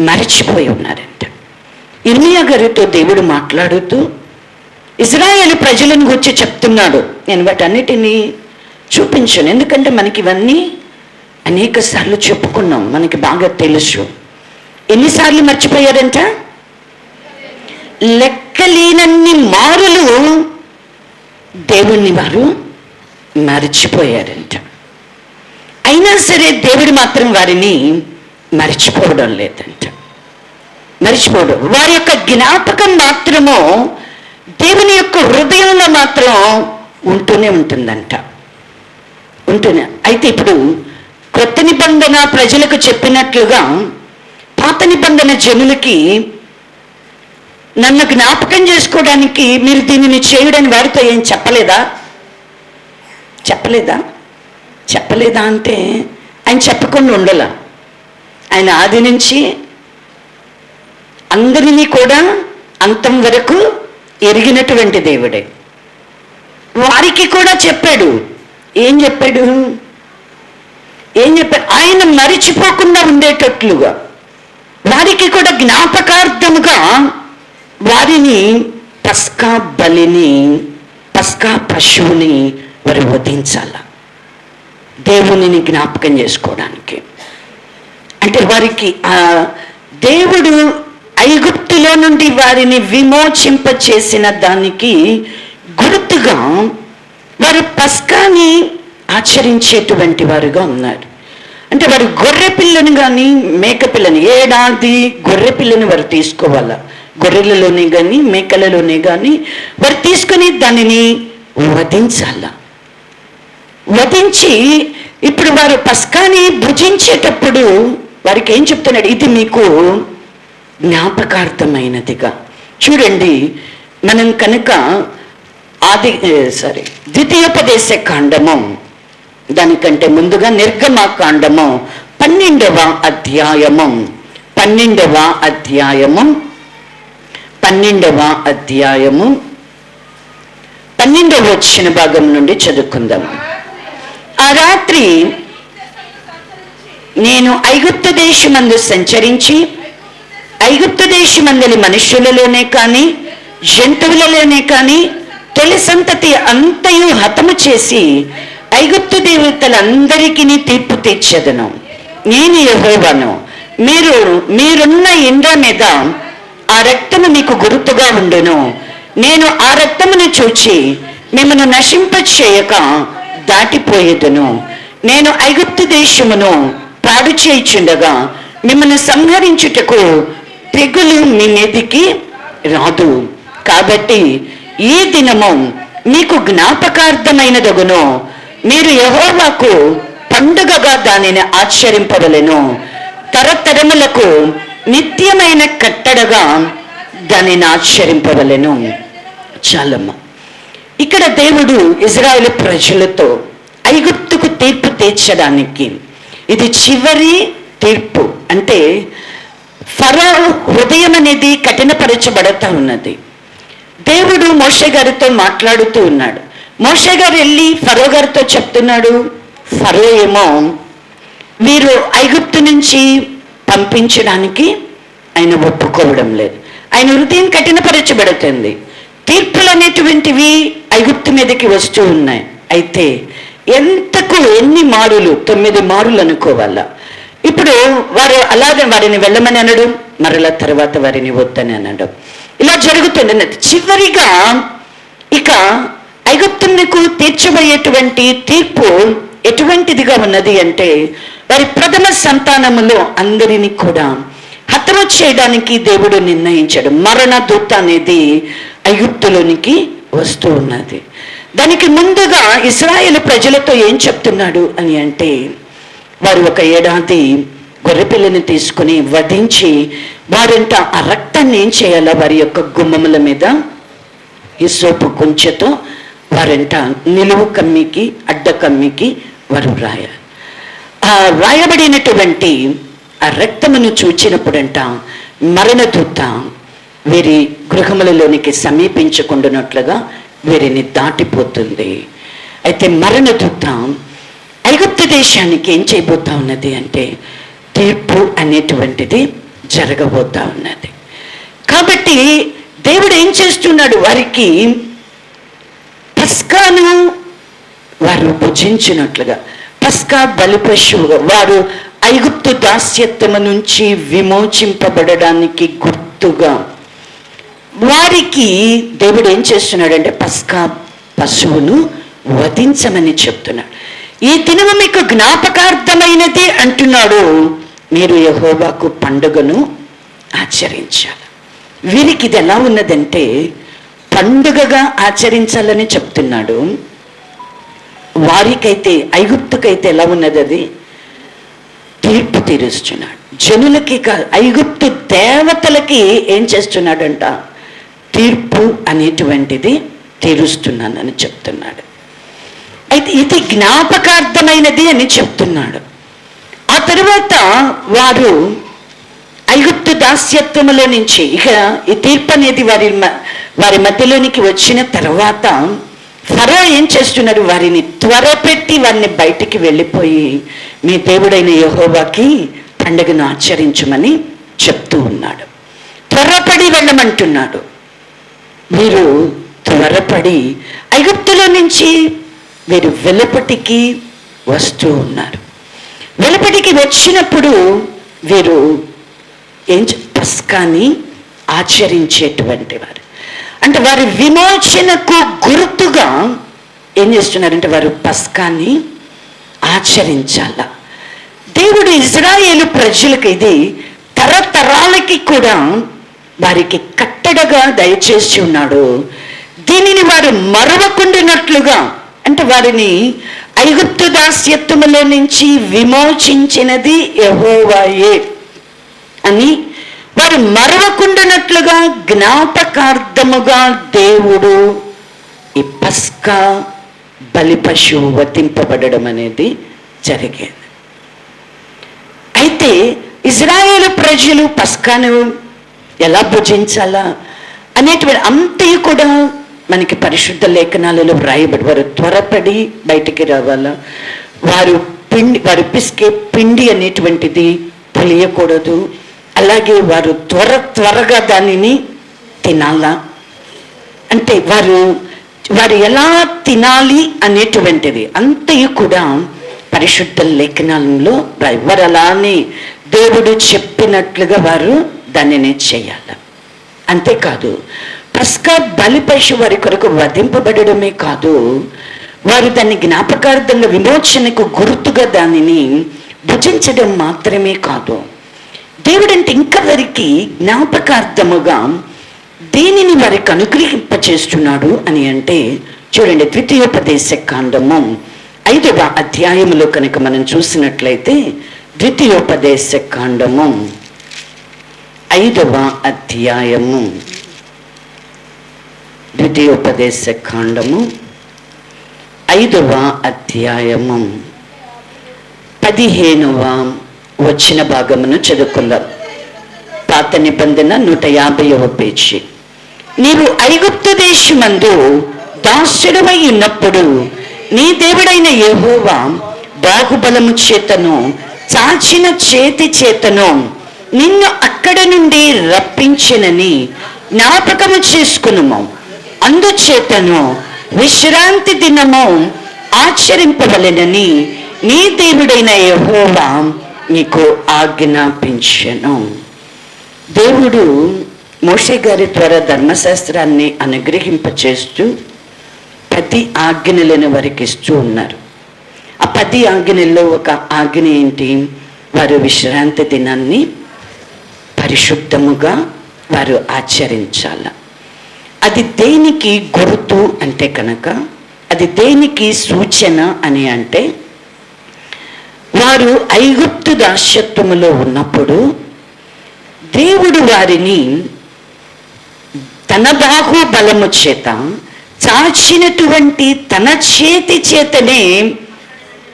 మరచిపోయి ఉన్నారంట. ఇర్మియా గారితో దేవుడు మాట్లాడుతూ ఇజ్రాయేలు ప్రజలను గురించి చెప్తున్నాడు. నేను వాటన్నిటినీ చూపించాను, ఎందుకంటే మనకి ఇవన్నీ అనేక సార్లు చెప్పుకున్నాం, మనకి బాగా తెలుసు. ఎన్నిసార్లు మర్చిపోయారంట? లెక్కలేనన్ని మారులు దేవుణ్ణి వారు మర్చిపోయారంట. అయినా సరే దేవుడు మాత్రం వారిని మర్చిపోవడం లేదంట. మర్చిపోవడం, వారి యొక్క జ్ఞాపకం మాత్రము దేవుని యొక్క హృదయంలో మాత్రం ఉంటూనే ఉంటుందంట. అయితే ఇప్పుడు కొత్త నిబంధన ప్రజలకు చెప్పినట్లుగా పాత నిబంధన జనులకి నన్ను జ్ఞాపకం చేసుకోవడానికి మీరు దీనిని చేయడానికి వారితో ఏం చెప్పలేదా? చెప్పలేదా అంటే ఆయన చెప్పకుండా ఉండాల. ఆయన ఆది నుంచి అందరినీ కూడా అంతం వరకు ఎరిగినటువంటి దేవుడే. వారికి కూడా చెప్పాడు. ఏం చెప్పాడు? ఆయన మరిచిపోకుండా ఉండేటట్లుగా వారికి కూడా జ్ఞాపకార్థముగా వారిని పస్కా బలిని, పస్కా పశువుని వారు వధించాల, దేవునిని జ్ఞాపకం చేసుకోవడానికి. అంటే వారికి ఆ దేవుడు ఐగుప్తులో నుండి వారిని విమోచింప చేసిన దానికి గుర్తుగా వారు పస్కాని ఆచరించేటువంటి వారుగా ఉన్నారు. అంటే వారు గొర్రె పిల్లని కానీ మేక పిల్లని, ఏడాది గొర్రె పిల్లని వారు తీసుకోవాలా. గొర్రెలలోనే కానీ మేకలలోనే కానీ వారు తీసుకొని దానిని వధించాల. వధించి ఇప్పుడు వారు పస్కాని భుజించేటప్పుడు వారికి ఏం చెప్తున్నాడు? ఇది మీకు జ్ఞాపకార్థమైనదిగా. చూడండి, మనం కనుక ద్వితీయోపదేశ కాండము, దానికంటే ముందుగా నిర్గమకాండము 12వ అధ్యాయము 12వ వచ్చిన భాగం నుండి చదువుకుందాం. ఆ రాత్రి నేను ఐగుప్తు దేశమందు సంచరించి ఐగుప్తు దేశమందలి మనుష్యులలోనే కానీ జంతువులలోనే కానీ తొలి సంతతి అంతయు హతము చేసి ఐగుప్తు దేవతలందరికీ తీర్పు తీర్చెదను. నేను యెహోవాను. మీరున్న ఇండ్ల మీద ఆ రక్తము మీకు గుర్తుగా ఉండును. నేను ఆ రక్తమును చూచి మిమ్మల్ని నశింపచేయక దాటిపోయేదను. నేను ఐగుప్తు దేశమును పాడు చేయుచుండగా మిమ్మల్ని సంహరించుటకు తెగులు మీ మీదికి రాదు. కాబట్టి ఈ దినము మీకు జ్ఞాపకార్థమైనదగును. మీరు యెహోవాకు పండుగగా దానిని ఆచరింపవలెను. తరతరములకు నిత్యమైన కట్టడగా దానిని ఆచరింపవలెను. చాలమ్మ, ఇక్కడ దేవుడు ఇజ్రాయేలు ప్రజలతో ఐగుప్తుకు తీర్పు తీర్చడానికి ఇది చివరి తీర్పు. అంటే ఫరో హృదయం అనేది కఠినపరచబడుతూ ఉన్నది. దేవుడు మోషే గారితో మాట్లాడుతూ ఉన్నాడు. మోషే గారు వెళ్ళి ఫరో గారితో చెప్తున్నాడు. ఫరో ఏమో వీరు ఐగుప్తు నుంచి పంపించడానికి ఆయన ఒప్పుకోవడం లేదు. ఆయన హృదయం కఠినపరచబడుతుంది. తీర్పులు అనేటువంటివి ఐగుప్తు మీదకి వస్తూ ఉన్నాయి. అయితే ఎన్ని మారులు? 9 మారులు అనుకోవాలా. ఇప్పుడు వారు అలాగే వారిని వెళ్ళమని అనడు. మరలా తర్వాత వారిని వద్దని అనడం, ఇలా జరుగుతుంది. చివరిగా ఇక ఐగుప్తునకు తీర్చబోయేటువంటి తీర్పు ఎటువంటిదిగా ఉన్నది అంటే, వారి ప్రథమ సంతానములో అందరినీ కూడా హతము చేయడానికి దేవుడు నిర్ణయించాడు. మరణ దూత అనేది ఐగుప్తులోనికి వస్తూ ఉన్నది. దానికి ముందుగా ఇశ్రాయేలు ప్రజలతో ఏం చెప్తున్నాడు అని అంటే, వారు ఒక ఏడాది గొర్రెపిల్లని తీసుకుని వధించి వారంట ఆ రక్తాన్ని ఏం చేయాలా, వారి యొక్క గుమ్మముల మీద హిస్సోపు కొంచెతో వారంట నిలువు కమ్మికి అడ్డ కమ్మికి వారు రాయాలి. ఆ రాయబడినటువంటి ఆ రక్తమును చూచినప్పుడంట మరణదూత వీరి గృహములలోనికి సమీపించకుండానట్లుగా వీరిని దాటిపోతుంది. అయితే మరణదూత ఐగుప్తు దేశానికి ఏం చేయబోతా ఉన్నది అంటే, తీర్పు అనేటువంటిది జరగబోతా ఉన్నది. కాబట్టి దేవుడు ఏం చేస్తున్నాడు, వారికి పస్కాను వారు భుజించినట్లుగా, పస్కా బలి పశువుగా వారు ఐగుప్తు దాస్యత్వము నుంచి విమోచింపబడడానికి గుర్తుగా వారికి దేవుడు ఏం చేస్తున్నాడంటే పస్కా పశువును వధించమని చెప్తున్నాడు. ఈ దినము మీకు జ్ఞాపకార్థమైనది అంటున్నాడు, మీరు యెహోవాకు పండుగను ఆచరించాలి. వీరికి ఇది ఎలా ఉన్నదంటే పండుగగా ఆచరించాలని చెప్తున్నాడు. వారికైతే ఐగుప్తుకైతే ఎలా ఉన్నది, అది తీర్పు తీరుస్తున్నాడు. జనులకి ఐగుప్తు దేవతలకి ఏం చేస్తున్నాడంట, తీర్పు అనేటువంటిది తీరుస్తున్నానని చెప్తున్నాడు. అయితే ఇది జ్ఞాపకార్థమైనది అని చెప్తున్నాడు. ఆ తరువాత వారు ఐగుప్తు దాస్యత్వములో నుంచి ఇక ఈ తీర్పు అనేది వారి మధ్యలోనికి వచ్చిన తర్వాత ఫరో ఏం చేస్తున్నారు, వారిని త్వరపెట్టి వారిని బయటికి వెళ్ళిపోయి మీ దేవుడైన యెహోవాకి పండుగను ఆచరించమని చెప్తూ ఉన్నాడు. త్వరపడి వెళ్ళమంటున్నాడు. వీరు త్వరపడి ఐగుప్తులో నుంచి వీరు వెలుపటికి వస్తూ ఉన్నారు. వెలుపటికి వచ్చినప్పుడు వీరు పస్కాని ఆచరించేటువంటి వారు, అంటే వారి విమోచనకు గుర్తుగా ఏం చేస్తున్నారంటే వారు పస్కాని ఆచరించాల. దేవుడు ఇజ్రాయేలు ప్రజలకు ఇది తరతరాలకి కూడా వారికి కట్టడగా దయచేసి ఉన్నాడు. దీనిని వారు మరవకుండానట్లుగా, అంటే వారిని ఐగుప్తు దాస్యత్వములో నుంచి విమోచించినది యెహోవాయే అని వారు మరవకుండానట్లుగా జ్ఞాపకార్థముగా దేవుడు ఈ పస్కా బలి పశువు వధింపబడడం అనేది జరిగేది. అయితే ఇజ్రాయేలు ప్రజలు పస్కాను ఎలా భుజించాలా అనేటువంటి అంతయు కూడా మనకి పరిశుద్ధ లేఖనాలలో వ్రాయబడి, వారు త్వరపడి బయటికి రావాలా, వారు పిసికే పిండి అనేటువంటిది తెలియకూడదు, అలాగే వారు త్వరగా దానిని తినాలా, అంటే వారు ఎలా తినాలి అనేటువంటిది అంతయు కూడా పరిశుద్ధ లేఖనాలలో వారు అలానే దేవుడు చెప్పినట్లుగా వారు దానిని చేయాలి. అంతేకాదు పస్కా బలి పశువు వారి కొరకు వధింపబడమే కాదు, వారు దాన్ని జ్ఞాపకార్థంగా విమోచనకు గుర్తుగా దానిని భుజించడం మాత్రమే కాదు, దేవుడంటే ఇంకా వారికి జ్ఞాపకార్థముగా దేనిని వారికి అనుగ్రహింపచేస్తున్నాడు అని అంటే, చూడండి ద్వితీయోపదేశ కాండము 5వ అధ్యాయములో కనుక మనం చూసినట్లయితే, ద్వితీయోపదేశ కాండము 5వ అధ్యాయము, ద్వితీయోపదేశ కాండము 5వ అధ్యాయము 15వ వచ్చిన భాగమును చదువుకుందాం. పాత నిబంధన 150వ పేజీ. నీవు ఐగుప్తు దేశమందు దాసుడవై ఉన్నప్పుడు నీ దేవుడైన యెహోవా బాహుబలము చేతను చాచిన చేతి చేతను నిన్ను అక్కడ నుండి రప్పించినని జ్ఞాపకము చేసుకునుము. అందుచేతను విశ్రాంతి దినము ఆచరింపవలెనని నీ దేవుడైన యెహోవా నీకు ఆజ్ఞాపించెను. దేవుడు మోషే గారి ద్వారా ధర్మశాస్త్రాన్ని అనుగ్రహింపచేస్తూ 10 ఆజ్ఞలను వారికి ఇస్తూ ఉన్నారు. ఆ 10 ఆజ్ఞల్లో ఒక ఆజ్ఞ ఏంటి? వారు విశ్రాంతి దినాన్ని పరిశుద్ధముగా వారు ఆచరించాల. అది దేనికి గుర్తు అంటే కనుక, అది దేనికి సూచన అని అంటే, వారు ఐగుప్తు దాస్యత్వములో ఉన్నప్పుడు దేవుడు వారిని తన బాహుబలము చేత చాచినటువంటి తన చేతి చేతనే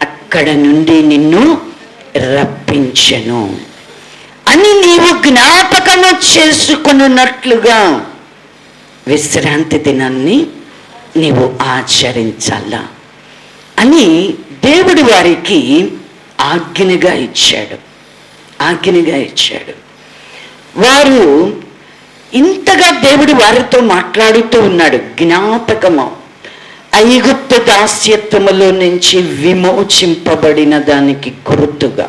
అక్కడ నుండి నిన్ను రప్పించెను అని నీవు జ్ఞాపకము చేసుకున్నట్లుగా విశ్రాంతి దినాన్ని నీవు ఆచరించాలా అని దేవుడు వారికి ఆజ్ఞగా ఇచ్చాడు. వారు ఇంతగా దేవుడు వారితో మాట్లాడుతూ ఉన్నాడు. జ్ఞాపకము, ఐగుప్తు దాస్యత్వములో నుంచి విమోచింపబడిన దానికి గుర్తుగా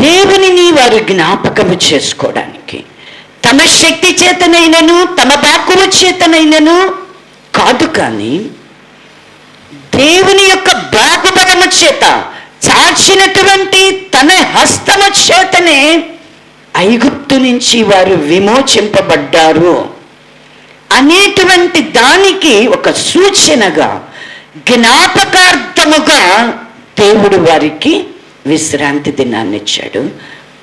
దేవునిని వారు జ్ఞాపకము చేసుకోవడానికి తమ శక్తి చేతనైనను తమ బాకువ చేతనైనను కాదు, కానీ దేవుని యొక్క బాకుబలము చేత చాచినటువంటి తన హస్తము చేతనే ఐగుప్తు నుంచి వారు విమోచింపబడ్డారు అనేటువంటి దానికి ఒక సూచనగా, జ్ఞాపకార్థముగా దేవుడు వారికి విశ్రాంతి దినాన్ని ఇచ్చాడు.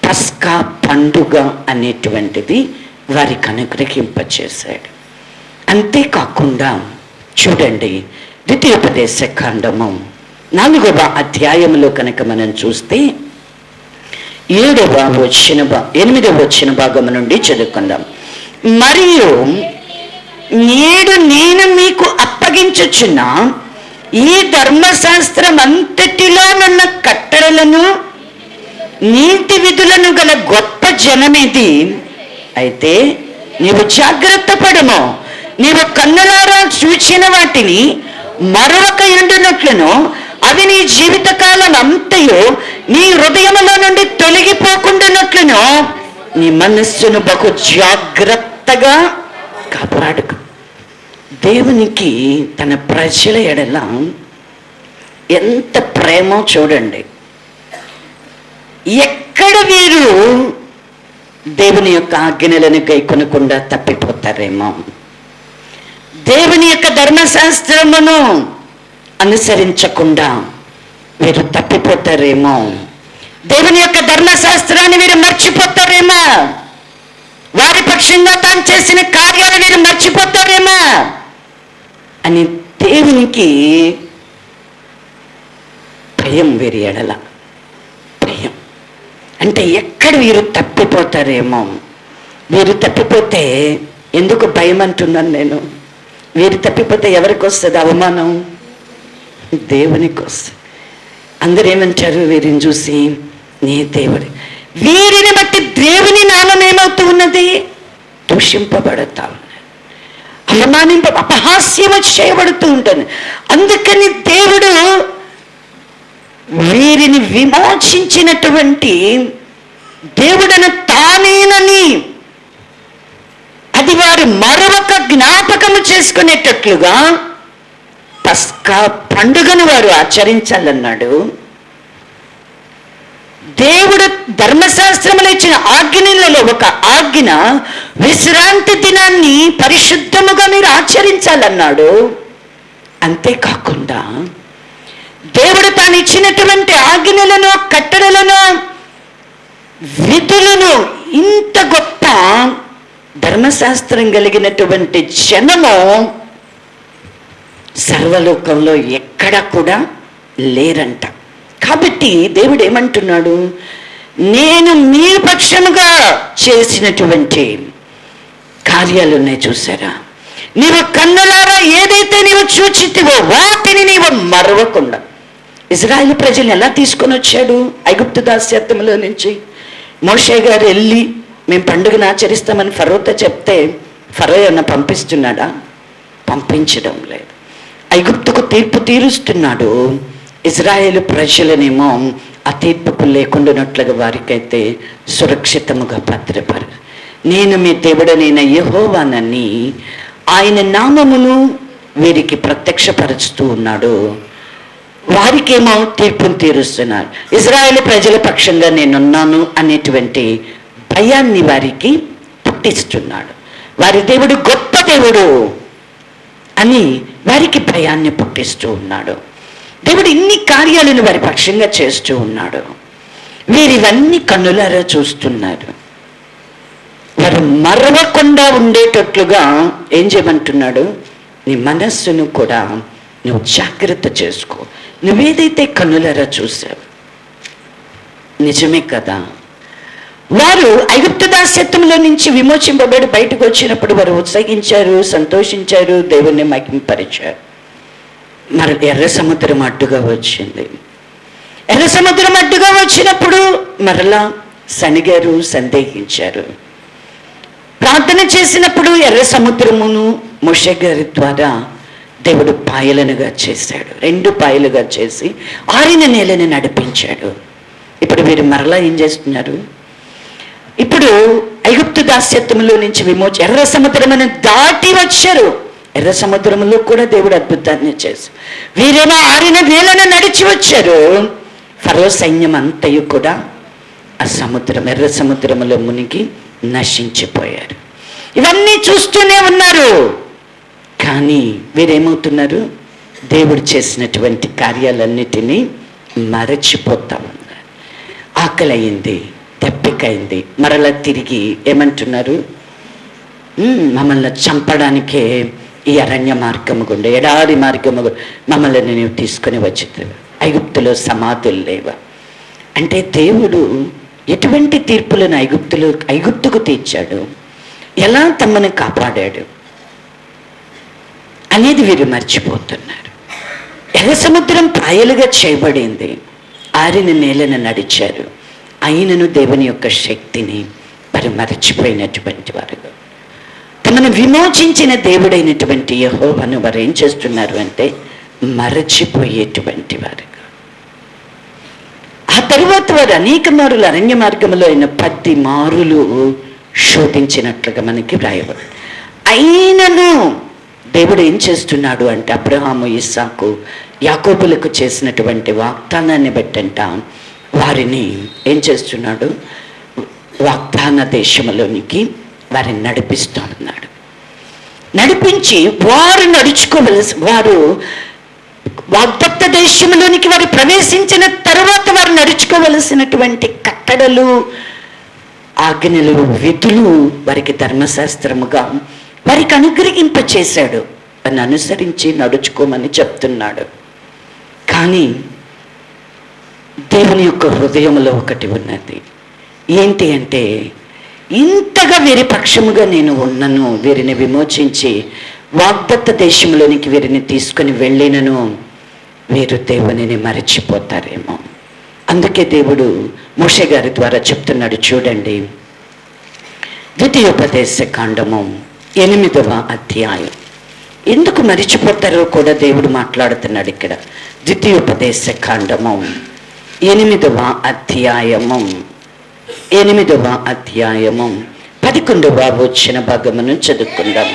పస్కా పండుగ అనేటువంటిది వారికి అనుగ్రహింపచేశాడు. అంతేకాకుండా చూడండి, ద్వితీయోపదేశ కాండము 4వ అధ్యాయంలో కనుక మనం చూస్తే 8వ వచ్చిన భాగము నుండి చదువుకుందాం. మరియు నేడు నేను మీకు అప్పగించుచున్న ఈ ధర్మశాస్త్రం అంతటిలోనున్న కట్టడలను నీతి విధులను గల గొప్ప జనమిది. అయితే నీవు జాగ్రత్త పడము, నీవు కన్నులారా చూచిన వాటిని మరొక ఎండునట్లును అవి నీ జీవితకాలం అంతయు నీ హృదయములో నుండి తొలగిపోకుండానట్లును నీ మనస్సును బహు జాగ్రత్తగా కాపాడుకు. దేవునికి తన ప్రజల ఎడల ఎంత ప్రేమో చూడండి. ఎక్కడ వీరు దేవుని యొక్క ఆజ్ఞలను గైకొనకుండా తప్పిపోతారేమో, దేవుని యొక్క ధర్మశాస్త్రమును అనుసరించకుండా వీరు తప్పిపోతారేమో, దేవుని యొక్క ధర్మశాస్త్రాన్ని వీరు మర్చిపోతారేమో, వారి పక్షంగా తాను చేసిన కార్యాలు వీరు మర్చిపోతారేమో అని దేవునికి భయం. వీరి ఎడల భయం అంటే ఎక్కడ వీరు తప్పిపోతారేమో. వీరు తప్పిపోతే ఎందుకు భయం అంటున్నాను నేను? వీరు తప్పిపోతే ఎవరికి వస్తుంది అవమానం? దేవునికి వస్తుంది. అందరూ ఏమంటారు వీరిని చూసి? నీ దేవుడు. వీరిని బట్టి దేవుని నామం ఏమవుతూ ఉన్నది? దూషింపబడతా ఉన్నది, అపహాస్యము చేయబడుతూ ఉంటుంది. అందుకని దేవుడు వీరిని విమోచించినటువంటి దేవుడను తానేనని అది వారు మరొక జ్ఞాపకము చేసుకునేటట్లుగా పస్కా పండుగను వారు ఆచరించాలన్నాడు. దేవుడు ధర్మశాస్త్రములు ఇచ్చిన ఆజ్ఞలలో ఒక ఆజ్ఞ విశ్రాంతి దినాన్ని పరిశుద్ధముగా మీరు ఆచరించాలన్నాడు. అంతేకాకుండా దేవుడు తాను ఇచ్చినటువంటి ఆజ్ఞలను, కట్టడలను, విధులను, ఇంత గొప్ప ధర్మశాస్త్రం కలిగినటువంటి జనము సర్వలోకంలో ఎక్కడ కూడా లేరంట. కాబట్టి దేవుడు ఏమంటున్నాడు? నేను మీ పక్షముగా చేసినటువంటి కార్యాలు ఉన్నాయి చూసారా, నీవు కన్నులారా ఏదైతే నీవు చూచితివో వాటిని నీవు మరవకుండా. ఇజ్రాయేలు ప్రజల్ని ఎలా తీసుకొని వచ్చాడు ఐగుప్తు దాస్యత్వంలో నుంచి? మోషే గారు వెళ్ళి మేము పండుగను ఆచరిస్తామని ఫరోతో చెప్తే ఫరో ఏమన్నా పంపిస్తున్నాడా? పంపించడం లేదు. ఐగుప్తుకు తీర్పు తీరుస్తున్నాడు, ఇజ్రాయేలు ప్రజలనేమో ఆ తీర్పుకు లేకుండానట్లుగా వారికైతే సురక్షితముగా భద్రపరు. నేను మీ దేవుడనైన యెహోవానని ఆయన నామమును వీరికి ప్రత్యక్షపరుస్తూ ఉన్నాడు. వారికేమో తీర్పును తీరుస్తున్నారు. ఇజ్రాయేల్ ప్రజల పక్షంగా నేనున్నాను అనేటువంటి భయాన్ని వారికి పుట్టిస్తున్నాడు. వారి దేవుడు గొప్ప దేవుడు అని వారికి భయాన్ని పుట్టిస్తూ ఉన్నాడు. దేవుడు ఇన్ని కార్యాలను వారి పక్షంగా చేస్తూ ఉన్నాడు. వీరివన్నీ కన్నులారా చూస్తున్నారు. వారు మరవకుండా ఉండేటట్లుగా ఏం చేయమంటున్నాడు? నీ మనస్సును కూడా నువ్వు జాగ్రత్త చేసుకో. నువ్వేదైతే కన్నులారా చూసావు నిజమే కదా. వారు ఐగుప్తు దాస్యత్వంలో నుంచి విమోచింపబడి బయటకు వచ్చినప్పుడు వారు ఉత్సహించారు, సంతోషించారు, దేవుణ్ణి మహిమపరిచారు. మరి ఎర్ర సముద్రం అడ్డుగా వచ్చింది. ఎర్ర సముద్రం అడ్డుగా వచ్చినప్పుడు మరలా సనిగారు, సందేహించారు. ప్రార్థన చేసినప్పుడు ఎర్ర సముద్రమును మోషే గారి ద్వారా దేవుడు పాయలనుగా చేశాడు. 2 పాయలుగా చేసి ఆరిన నేలని నడిపించాడు. ఇప్పుడు వీరు మరలా ఏం చేస్తున్నారు? ఇప్పుడు ఐగుప్తు దాస్యత్వంలో నుంచి ఎర్ర సముద్రమును దాటి వచ్చారు. ఎర్ర సముద్రంలో కూడా దేవుడు అద్భుతాన్ని చేశారు. వీరేమో ఆరిన నేలను నడిచి వచ్చారు. ఫరో సైన్యం అంతయు కూడా ఆ ఎర్ర సముద్రములో మునిగి నశించిపోయారు. ఇవన్నీ చూస్తూనే ఉన్నారు. కానీ వీరేమవుతున్నారు? దేవుడు చేసినటువంటి కార్యాలన్నిటినీ మరచిపోతా ఉన్నారు. ఆకలి అయింది, దప్పికైంది, మరలా తిరిగి ఏమంటున్నారు? మమ్మల్ని చంపడానికే ఈ అరణ్య మార్గము గుండా, ఎడారి మార్గము మమ్మల్ని నీవు తీసుకొని వచ్చి ఐగుప్తులో సమాధులు లేవా అంటే దేవుడు ఎటువంటి తీర్పులను ఐగుప్తుకు తీర్చాడు, ఎలా తమను కాపాడాడు అనేది వీరు మర్చిపోతున్నారు. ఎర్ర సముద్రం పాయలుగా చేయబడింది. ఆరిన నేలను నడిచారు. అయినను దేవుని యొక్క శక్తిని వారు మరచిపోయినటువంటి వారు. తమను విమోచించిన దేవుడైనటువంటి యెహోవాను వారు ఏం చేస్తున్నారు అంటే మరచిపోయేటువంటి వారు. ఆ తరువాత వారు అనేక మారులు అరణ్య మార్గంలో అయిన 10 మారులు శోధించినట్లుగా మనకి వ్రాయబడి. అయినను దేవుడు ఏం చేస్తున్నాడు అంటే అబ్రహాము, ఇస్సాకు, యాకోబులకు చేసినటువంటి వాగ్దానాన్ని బట్టంట వారిని ఏం చేస్తున్నాడు? వాగ్దాన దేశంలోనికి వారిని నడిపిస్తూ ఉన్నాడు. నడిపించి వారు వాగ్దత్త దేశంలోనికి వారు ప్రవేశించిన తర్వాత వారు నడుచుకోవలసినటువంటి కట్టడలు, ఆజ్ఞలు, విధులు వారికి ధర్మశాస్త్రముగా వారికి అనుగ్రహింపచేశాడు. అని అనుసరించి నడుచుకోమని చెప్తున్నాడు. కానీ దేవుని యొక్క హృదయంలో ఒకటి ఉన్నది. ఏంటి అంటే ఇంతగా వీరి పక్షముగా నేను ఉన్నను, వీరిని విమోచించి వాగ్దత్త దేశంలోనికి వీరిని తీసుకొని వెళ్ళినను, వీరు దేవునిని మరచిపోతారేమో. అందుకే దేవుడు మోషే గారి ద్వారా చెప్తున్నాడు. చూడండి, ద్వితీయోపదేశ కాండము 8వ అధ్యాయం. ఎందుకు మరిచిపోతారో కూడా దేవుడు మాట్లాడుతున్నాడు ఇక్కడ. ద్వితీయోపదేశ కాండము 8వ అధ్యాయము 11వ వచ్చిన భాగమును చదువుకుందాం.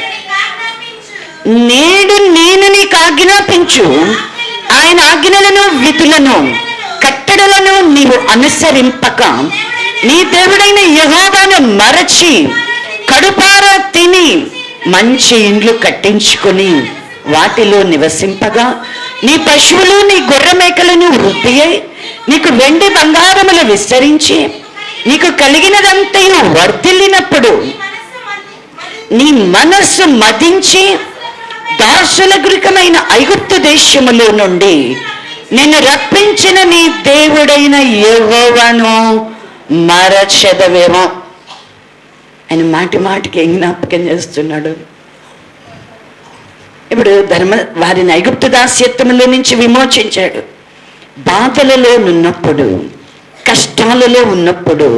నేడు నేను నీకు ఆజ్ఞాపించు ఆయన ఆజ్ఞలను, విధులను, కట్టడలను నీవు అనుసరింపక నీ దేవుడైన యెహోవాను మరచి కడుపారా తిని మంచి ఇండ్లు కట్టించుకొని వాటిలో నివసింపగా నీ పశువులు, నీ గొర్రె మేకలను వృద్ధి అయి నీకు వెండి బంగారములు విస్తరించి నీకు కలిగినదంతయు వర్ధిల్లినప్పుడు నీ మనస్సు మదించి దాసుల గృహమైన ఐగుప్తు దేశములో నుండి నిన్ను రప్పించిన నీ దేవుడైన యెహోవాను మరచెదవేమో. ఆయన మాటి మాటికి ఏం జ్ఞాపకం చేస్తున్నాడు? ఇప్పుడు వారిని ఐగుప్తు దాస్యత్వంలో నుంచి విమోచించాడు. బాధలలో ఉన్నప్పుడు, కష్టాలలో ఉన్నప్పుడు,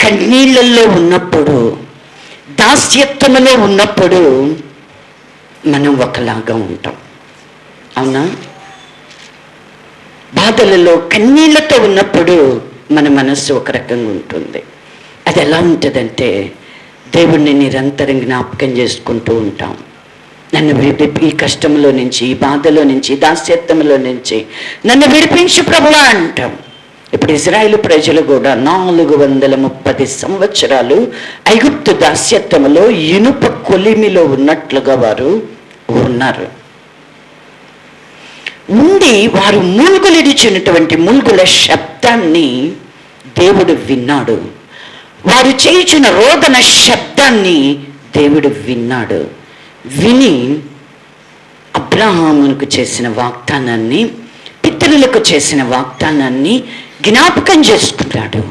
కన్నీళ్ళల్లో ఉన్నప్పుడు, దాస్యత్వంలో ఉన్నప్పుడు మనం ఒకలాగా ఉంటాం. అవునా? బాధలలో కన్నీళ్లతో ఉన్నప్పుడు మన మనస్సు ఒక రకంగా ఉంటుంది. అది ఎలా ఉంటుందంటే దేవుణ్ణి నిరంతరం జ్ఞాపకం చేసుకుంటూ ఉంటాం. నన్ను ఈ కష్టంలో నుంచి, ఈ బాధలో నుంచి, దాస్యత్వంలో నుంచి నన్ను విడిపించు ప్రభువా అంటాం. ఇప్పుడు ఇజ్రాయేలు ప్రజలు కూడా 430 సంవత్సరాలు ఐగుప్తు దాస్యత్వంలో ఇనుప కొలిమిలో ఉన్నట్లుగా వారు ఉన్నారు. ఉండి వారు మూలుగులిడిచినటువంటి మూలుగుల శబ్దాన్ని దేవుడు విన్నాడు. వారు చేయించిన రోదన శబ్దాన్ని దేవుడు విన్నాడు. విని అబ్రహామునకు చేసిన వాగ్దానాన్ని, పితరులకు చేసిన వాగ్దానాన్ని జ్ఞాపకం చేసుకున్నాడు.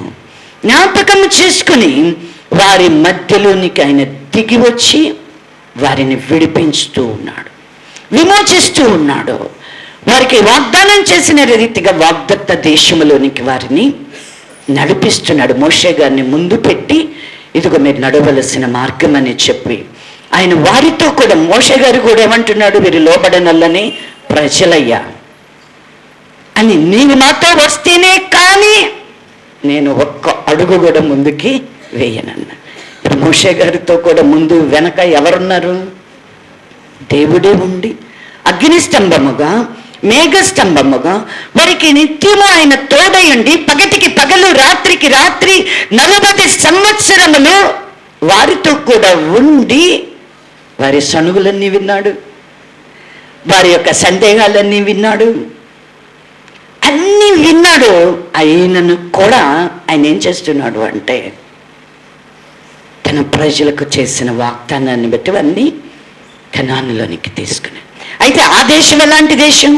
జ్ఞాపకం చేసుకుని వారి మధ్యలోనికి ఆయన దిగి వచ్చి వారిని విడిపించుతూ ఉన్నాడు, విమోచిస్తూ ఉన్నాడు. వారికి వాగ్దానం చేసిన రీతిగా వాగ్దత్త దేశంలోనికి వారిని నడిపిస్తున్నాడు. మోషే గారిని ముందు పెట్టి ఇదిగో మీరు నడవలసిన మార్గం అని చెప్పి ఆయన వారితో కూడా, మోషే గారు కూడా ఏమంటున్నాడు, వీరు లోబడనల్లని ప్రజలయ్యా అని, నీవు నాతో వస్తేనే కానీ నేను ఒక్క అడుగు కూడా ముందుకి వేయనన్నా. ఇప్పుడు మోషే గారితో కూడా ముందు వెనక ఎవరున్నారు? దేవుడే ఉండి అగ్నిస్తంభముగా, మేఘస్తంభముగా వారికి నిత్యము ఆయన తోడయుండి పగటికి పగలు రాత్రికి రాత్రి 40 సంవత్సరములు వారితో కూడా ఉండి వారి సనుగులన్నీ విన్నాడు, వారి యొక్క సందేహాలన్నీ విన్నాడు, అన్నీ విన్నాడు. ఆయనను కూడా ఆయన ఏం చేస్తున్నాడు అంటే తన ప్రజలకు చేసిన వాగ్దానాన్ని బట్టి అన్నీ కనానులోనికి తీసుకుని. అయితే ఆ దేశం ఎలాంటి దేశం?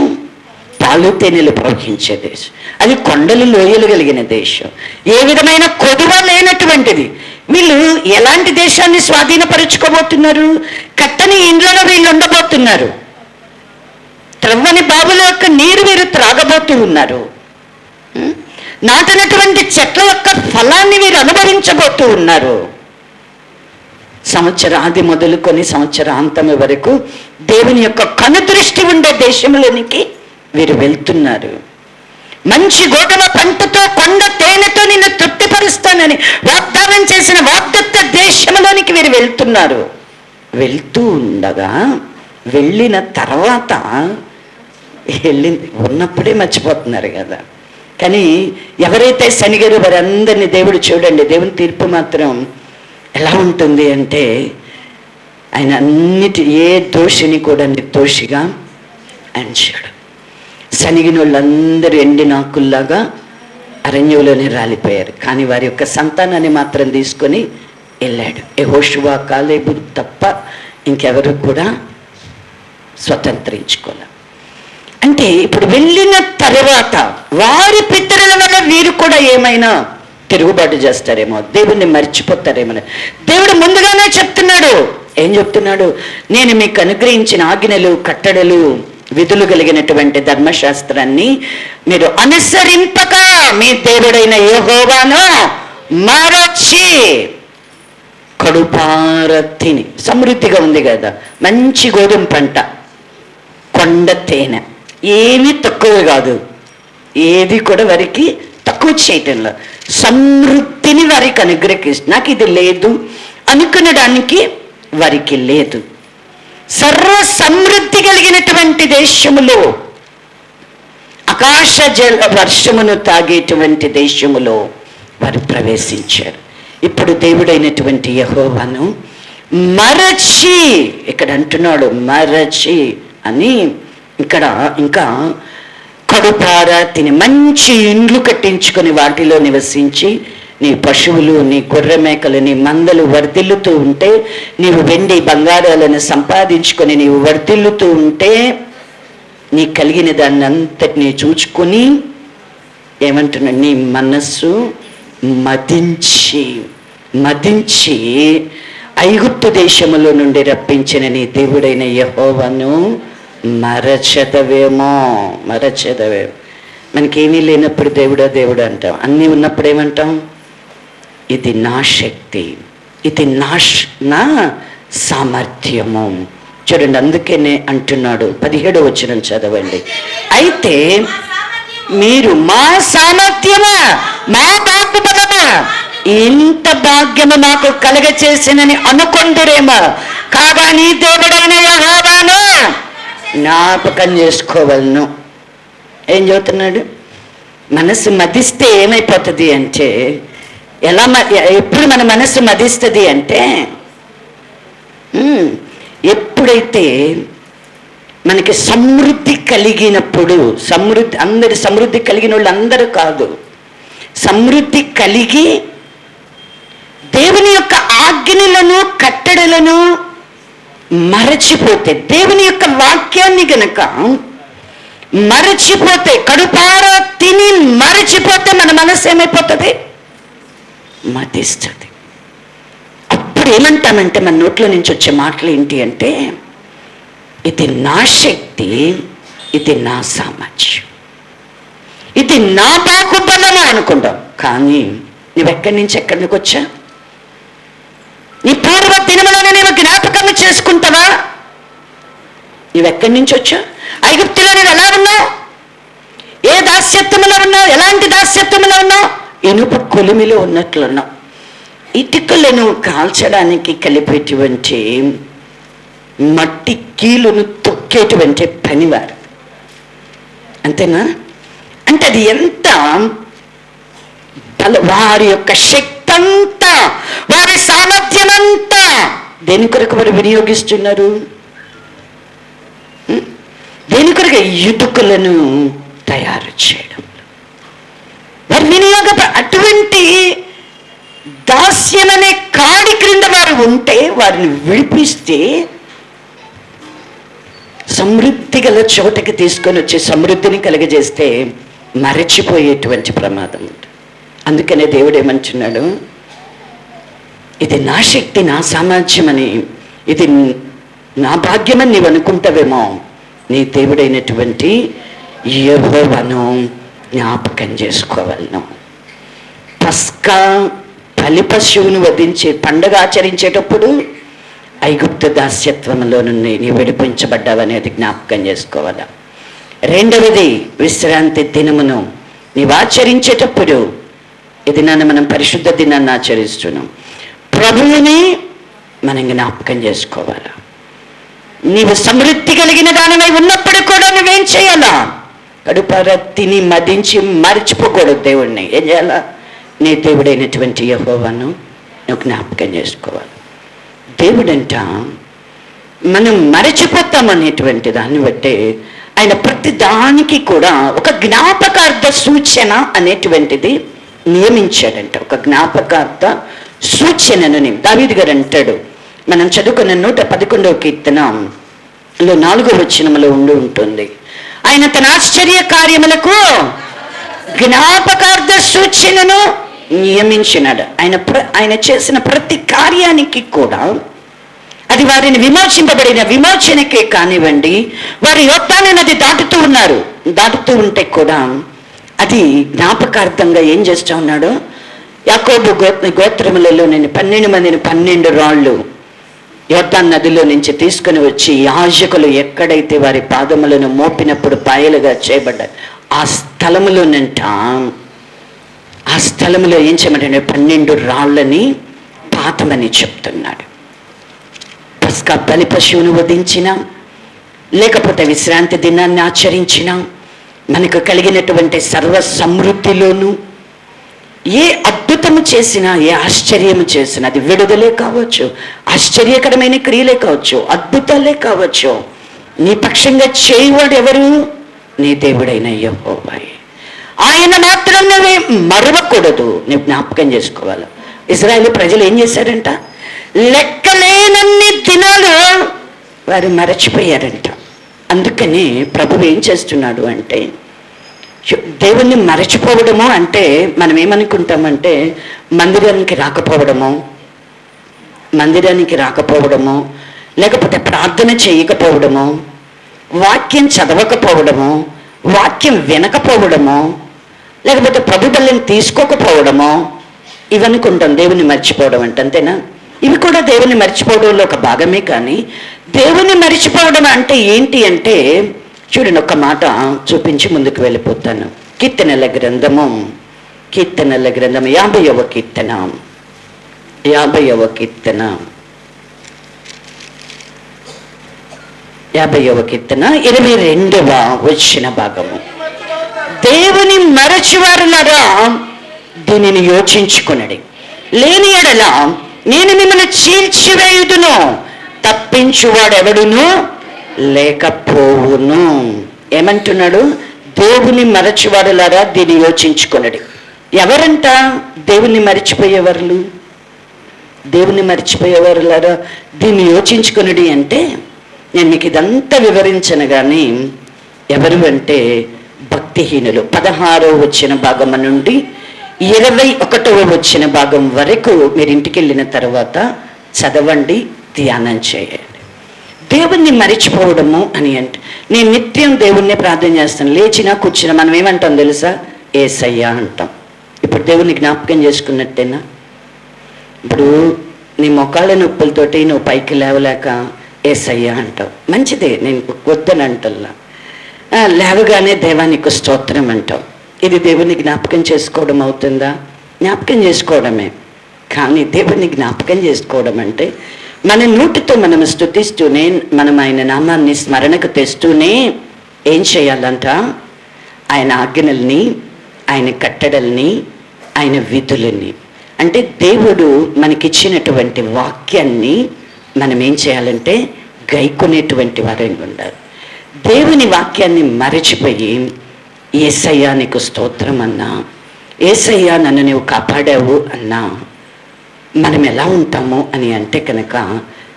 పాలు తేనెలు ప్రవహించే దేశం. అది కొండలు లోయలు కలిగిన దేశం, ఏ విధమైన కొదువ లేనటువంటిది. వీళ్ళు ఎలాంటి దేశాన్ని స్వాధీనపరుచుకోబోతున్నారు? కట్టని ఇండ్లలో వీళ్ళు ఉండబోతున్నారు. త్రవ్వని బావుల యొక్క నీరు వీరు త్రాగబోతూ ఉన్నారు. నాటినటువంటి చెట్ల యొక్క ఫలాన్ని వీరు అనుభవించబోతూ ఉన్నారు. సంవత్సరాది మొదలుకొని సంవత్సరాంతము వరకు దేవుని యొక్క కనుదృష్టి ఉండే దేశంలోనికి వీరు వెళ్తున్నారు. మంచి గోధుమ పంటతో, కొండ తేనెతో నిన్ను తృప్తిపరుస్తానని వాగ్దానం చేసిన వాగ్దత్త దేశంలోనికి వీరు వెళ్తున్నారు. వెళ్తూ ఉండగా వెళ్ళిన తర్వాత ఉన్నప్పుడే మర్చిపోతున్నారు కదా. కానీ ఎవరైతే శనిగారు వారందరినీ దేవుడు చూడండి, దేవుని తీర్పు మాత్రం ఎలా ఉంటుంది అంటే ఆయన ఏ దోషిని కూడా నిర్దోషిగా ఎంచాడు. శనిగిన వాళ్ళందరూ ఎండినాకుల్లాగా అరణ్యంలోనే రాలిపోయారు. కానీ వారి యొక్క సంతానాన్ని మాత్రం తీసుకొని వెళ్ళాడు. యెహోషువ, కాలేబు తప్ప ఇంకెవరు కూడా స్వతంత్రించుకోలే. అంటే ఇప్పుడు వెళ్ళిన తర్వాత వారి పితరుల వల్ల వీరు కూడా ఏమైనా తిరుగుబాటు చేస్తారేమో, దేవుణ్ణి మర్చిపోతారేమో. దేవుడు ముందుగానే చెప్తున్నాడు. ఏం చెప్తున్నాడు? నేను మీకు అనుగ్రహించిన ఆజ్ఞలు, కట్టడలు, విధులు కలిగినటువంటి ధర్మశాస్త్రాన్ని మీరు అనుసరింపక మీ దేవుడైన యెహోవాను మరచి కడుపార తిని. సమృద్ధిగా ఉంది కదా, మంచి గోధుమ పంట, కొండ తేనె, ఏమీ తక్కువ కాదు, ఏది కూడా వారికి తక్కువ చేయటంలో సమృద్ధిని వారికి అనుగ్రహిస్తుంది. నాకు ఇది లేదు అనుకునడానికి వారికి లేదు. సర్వ సమృద్ధి కలిగినటువంటి దేశములో, ఆకాశ జల వర్షమును తాగేటువంటి దేశములో వారు ప్రవేశించారు. ఇప్పుడు దేవుడైనటువంటి యెహోవాను మరచి, ఇక్కడ అంటున్నాడు మరచి అని. ఇక్కడ ఇంకా కడుపార తిని మంచి ఇండ్లు కట్టించుకొని వాటిలో నివసించి నీ పశువులు, నీ గొర్రె మేకలు, నీ మందలు వర్ధిల్లుతూ ఉంటే, నీవు వెండి బంగారాలను సంపాదించుకొని నీవు వర్ధిల్లుతూ ఉంటే, నీ కలిగిన దాన్ని అంతటినీ చూచుకొని ఏమంటున్నా, నీ మనస్సు మదించి ఐగుప్తు దేశములో నుండి రప్పించిన నీ దేవుడైన యెహోవాను మరచెదవేమో. మనకేమీ లేనప్పుడు దేవుడా దేవుడు అంటాం, అన్నీ ఉన్నప్పుడు ఏమంటాం? ఇది నా శక్తి, ఇది నా సామర్థ్యము. చూడండి, అందుకనే అంటున్నాడు 17వ వచనం చదవండి. అయితే మీరు మా సామర్థ్యమా, మా బాహుబలమా, ఇంత భాగ్యము మాకు కలగచేసినని అనుకుంటురేమో, కాగా నీ దేవుడైన యెహోవాను జ్ఞాపకం చేసుకోవలను. ఏం చెబుతున్నాడు? మనసు మదిస్తే ఏమైపోతుంది అంటే, ఎప్పుడు మన మనసు మదిస్తుంది అంటే, ఎప్పుడైతే మనకి సమృద్ధి కలిగినప్పుడు, అందరి సమృద్ధి కలిగిన వాళ్ళు అందరూ కాదు, సమృద్ధి కలిగి దేవుని యొక్క ఆజ్ఞలను కట్టడలను మరచిపోతే, దేవుని యొక్క వాక్యాన్ని గనక మరచిపోతే, కడుపారా తిని మరచిపోతే మన మనసు ఏమైపోతుంది? మతిస్తుంది. అప్పుడు ఏమంటామంటే, మన నోట్లో నుంచి వచ్చే మాటలు ఏంటి అంటే, ఇది నా శక్తి, ఇది నా సామర్థ్యం, ఇది నా బాహుబలము అనుకుంటాం. కానీ నువ్వెక్కడి నుంచి ఎక్కడికి వచ్చా? నీ పూర్వ దినములను నీవు జ్ఞాపకం చేసుకుంటావా? నువ్వెక్కడి నుంచి వచ్చా? ఐగుప్తులో నువ్వు ఎలా ఉన్నావు? ఏ దాస్యత్వములో ఉన్నావు? ఎలాంటి దాస్యత్వములో ఉన్నావు? ఇనుప కొలిమిలో ఉన్నట్లున్నావు. ఇటుకలను కాల్చడానికి కలిపేటువంటి మట్టి కీలును తొక్కేటువంటి పనివారు, అంతేనా? అంటే అది ఎంత వారి యొక్క శక్తి అంతా, వారి సామర్థ్యం అంతా దేని కొరకు వారు వినియోగిస్తున్నారు? దేని కొరకు? ఇటుకలను తయారు చేయడం. వారి వినియోగ అటువంటి దాస్యమనే కాడి క్రింద వారు ఉంటే, వారిని విడిపిస్తే సమృద్ధి గల చోటకి తీసుకొని వచ్చి సమృద్ధిని కలుగజేస్తే మరచిపోయేటువంటి ప్రమాదం ఉంటుంది. అందుకనే దేవుడు ఏమంటున్నాడు? ఇది నా శక్తి, నా సామర్థ్యం అని, ఇది నా భాగ్యమని నీవు అనుకుంటావేమో. నీ దేవుడైనటువంటి యెహోవాను జ్ఞాపకం చేసుకోవాలను. పస్కా బలి పశువును వధించి పండగ ఆచరించేటప్పుడు ఐగుప్తు దాస్యత్వంలో నుండి నీ విడిపించబడ్డావనేది జ్ఞాపకం చేసుకోవాలా. రెండవది, విశ్రాంతి దినమును నీవు ఆచరించేటప్పుడు, ఈ దినాన్ని మనం పరిశుద్ధ దినాన్ని ఆచరిస్తున్నాం, ప్రభువుని మనం జ్ఞాపకం చేసుకోవాలా. నీవు సమృద్ధి కలిగిన దానివై ఉన్నప్పుడు కూడా నువ్వేం చేయాలా? కడుపార తిని మదించి మర్చిపోకూడదు దేవుడిని. ఏం చేయాలా? నీ దేవుడైనటువంటి యెహోవాను నువ్వు జ్ఞాపకం చేసుకోవాలి. దేవుడంట మనం మరచిపోతామనేటువంటి దాన్ని బట్టి ఆయన ప్రతి దానికి కూడా ఒక జ్ఞాపకార్థ సూచన అనేటువంటిది నియమించాడంట. ఒక జ్ఞాపకార్థ సూచనను దావీదు గారు అంటాడు, మనం చదువుకున్న 111వ కీర్తనలో 4వ వచనములో ఉంటుంది, ఆయన తన ఆశ్చర్య కార్యములకు జ్ఞాపకార్థ సూచనను నియమించినాడు. ఆయన చేసిన ప్రతి కార్యానికి కూడా, అది వారిని విమోచింపబడిన విమోచనకే కానివ్వండి, వారు యోర్దాను నది దాటుతూ ఉంటే కూడా అది జ్ఞాపకార్థంగా ఏం చేస్తూ ఉన్నాడు? యాకోబు గోత్రములలో నేను 12 మందిని 12 రాళ్ళు యోర్దాను నదిలో నుంచి తీసుకుని వచ్చి, యాజకులు ఎక్కడైతే వారి పాదములను మోపినప్పుడు పాయలుగా చేయబడ్డారు, ఆ స్థలములో ఏం చేయమంటే 12 రాళ్ళని పాతమని చెప్తున్నాడు. పస్కా బలి పశువును వధించిన, లేకపోతే విశ్రాంతి దినాన్ని ఆచరించిన, మనకు కలిగినటువంటి సర్వ సమృద్ధిలోనూ ఏ అద్భుతము చేసినా, ఏ ఆశ్చర్యము చేసినా, అది విడుదలే కావచ్చు, ఆశ్చర్యకరమైన క్రియలే కావచ్చు, అద్భుతాలే కావచ్చు, నీ పక్షంగా చేయవాడు ఎవరు? నీ దేవుడైన యెహోవాయే. ఆయన మాత్రం నువ్వే మరవకూడదు, నువ్వు జ్ఞాపకం చేసుకోవాలి. ఇశ్రాయేలు ప్రజలు ఏం చేశారంట? లెక్కలేనన్ని దినాలు వారు మరచిపోయారంట. అందుకని ప్రభువు ఏం చేస్తున్నాడు అంటే, దేవుణ్ణి మరచిపోవడము అంటే మనం ఏమనుకుంటామంటే మందిరానికి రాకపోవడము, లేకపోతే ప్రార్థన చేయకపోవడము, వాక్యం చదవకపోవడము, వాక్యం వినకపోవడము, లేకపోతే ప్రభు బలిని తీసుకోకపోవడము, ఇవనుకుంటాం దేవుని మర్చిపోవడం అంటే. అంతేనా? ఇవి కూడా దేవుని మర్చిపోవడంలో ఒక భాగమే. కానీ దేవుని మర్చిపోవడం అంటే ఏంటి అంటే, చూడండి, ఒక మాట చూపించి ముందుకు వెళ్ళిపోతాను. కీర్తనల గ్రంథము 50వ కీర్తన 22వ వచ్చిన భాగము. దేవుని మరచివారులారా దీనిని యోచించుకొనుడి, లేని ఎడల నేను మిమ్మల్ని చీల్చివేయుదును, తప్పించువాడెవడును లేకపోవును. ఏమంటున్నాడు? దేవుని మరచివారులారా దీన్ని యోచించుకొనుడి. ఎవరంట దేవుని మరిచిపోయేవారు? దేవుని మరిచిపోయేవారులారా దీన్ని యోచించుకొనుడి అంటే, నేను మీకు ఇదంతా వివరించను కానీ ఎవరు అంటే భక్తిహీనులు. 16వ వచ్చిన భాగం నుండి 21వ వచ్చిన భాగం వరకు మీరు ఇంటికి వెళ్ళిన తర్వాత చదవండి, ధ్యానం చేయండి. దేవుణ్ణి మరిచిపోవడము అని అంటే, నేను నిత్యం దేవుణ్ణి ప్రార్థన చేస్తాను. లేచినా కూర్చున్నా మనం ఏమంటాం తెలుసా? యేసయ్యా అంటాం. ఇప్పుడు దేవుణ్ణి జ్ఞాపకం చేసుకున్నట్టేనా? ఇప్పుడు నీ మొకాళ్ళ నొప్పులతోటి నువ్వు పైకి లేవలేక యేసయ్యా అంటావు, మంచిదే, నేను వద్దని అంటల్లా. లేవగానే దేవానికి స్తోత్రం అంటావు. ఇది దేవుని జ్ఞాపకం చేసుకోవడం అవుతుందా? జ్ఞాపకం చేసుకోవడమే. కానీ దేవుని జ్ఞాపకం చేసుకోవడం అంటే మన నోటితో మనం స్తుతిస్తూనే, మనం ఆయన నామాన్ని స్మరణకు తెస్తూనే ఏం చేయాలంట? ఆయన ఆజ్ఞల్ని, ఆయన కట్టడల్ని, ఆయన విధులని, అంటే దేవుడు మనకిచ్చినటువంటి వాక్యాన్ని మనం ఏం చేయాలంటే గైకొనేటువంటి వారంగా ఉండాలి. దేవుని వాక్యాన్ని మరచిపోయి యేసయ్యా నీకు స్తోత్రం అన్నా, యేసయ్యా నన్ను నువ్వు కాపాడావు అన్నా, మనం ఎలా ఉంటాము అని అంటే కనుక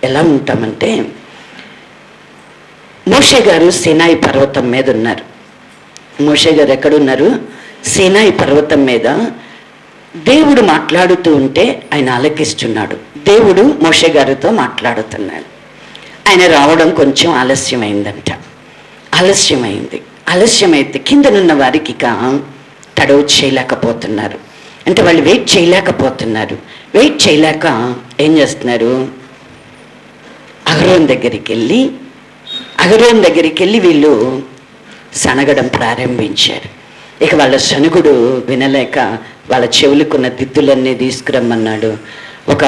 ఎలా ఉంటామంటే, మోషే గారు సీనాయి పర్వతం మీద ఉన్నారు. మోషే గారు ఎక్కడున్నారు? సీనాయి పర్వతం మీద దేవుడు మాట్లాడుతూ ఉంటే ఆయన ఆలకిస్తున్నాడు. దేవుడు మోషే గారితో మాట్లాడుతున్నాడు. ఆయన రావడం కొంచెం ఆలస్యమైందంట. ఆలస్యమైతే కిందనున్న వారికి తడవు చేయలేకపోతున్నారు. అంటే వాళ్ళు వెయిట్ చేయలేకపోతున్నారు. వెయిట్ చేయలేక ఏం చేస్తున్నారు? అహరోన్ దగ్గరికి వెళ్ళి వీళ్ళు సనగడం ప్రారంభించారు. ఇక వాళ్ళ సనుగుడు వినలేక వాళ్ళ చెవులకున్న దిద్దులన్నీ తీసుకురమ్మన్నాడు. ఒక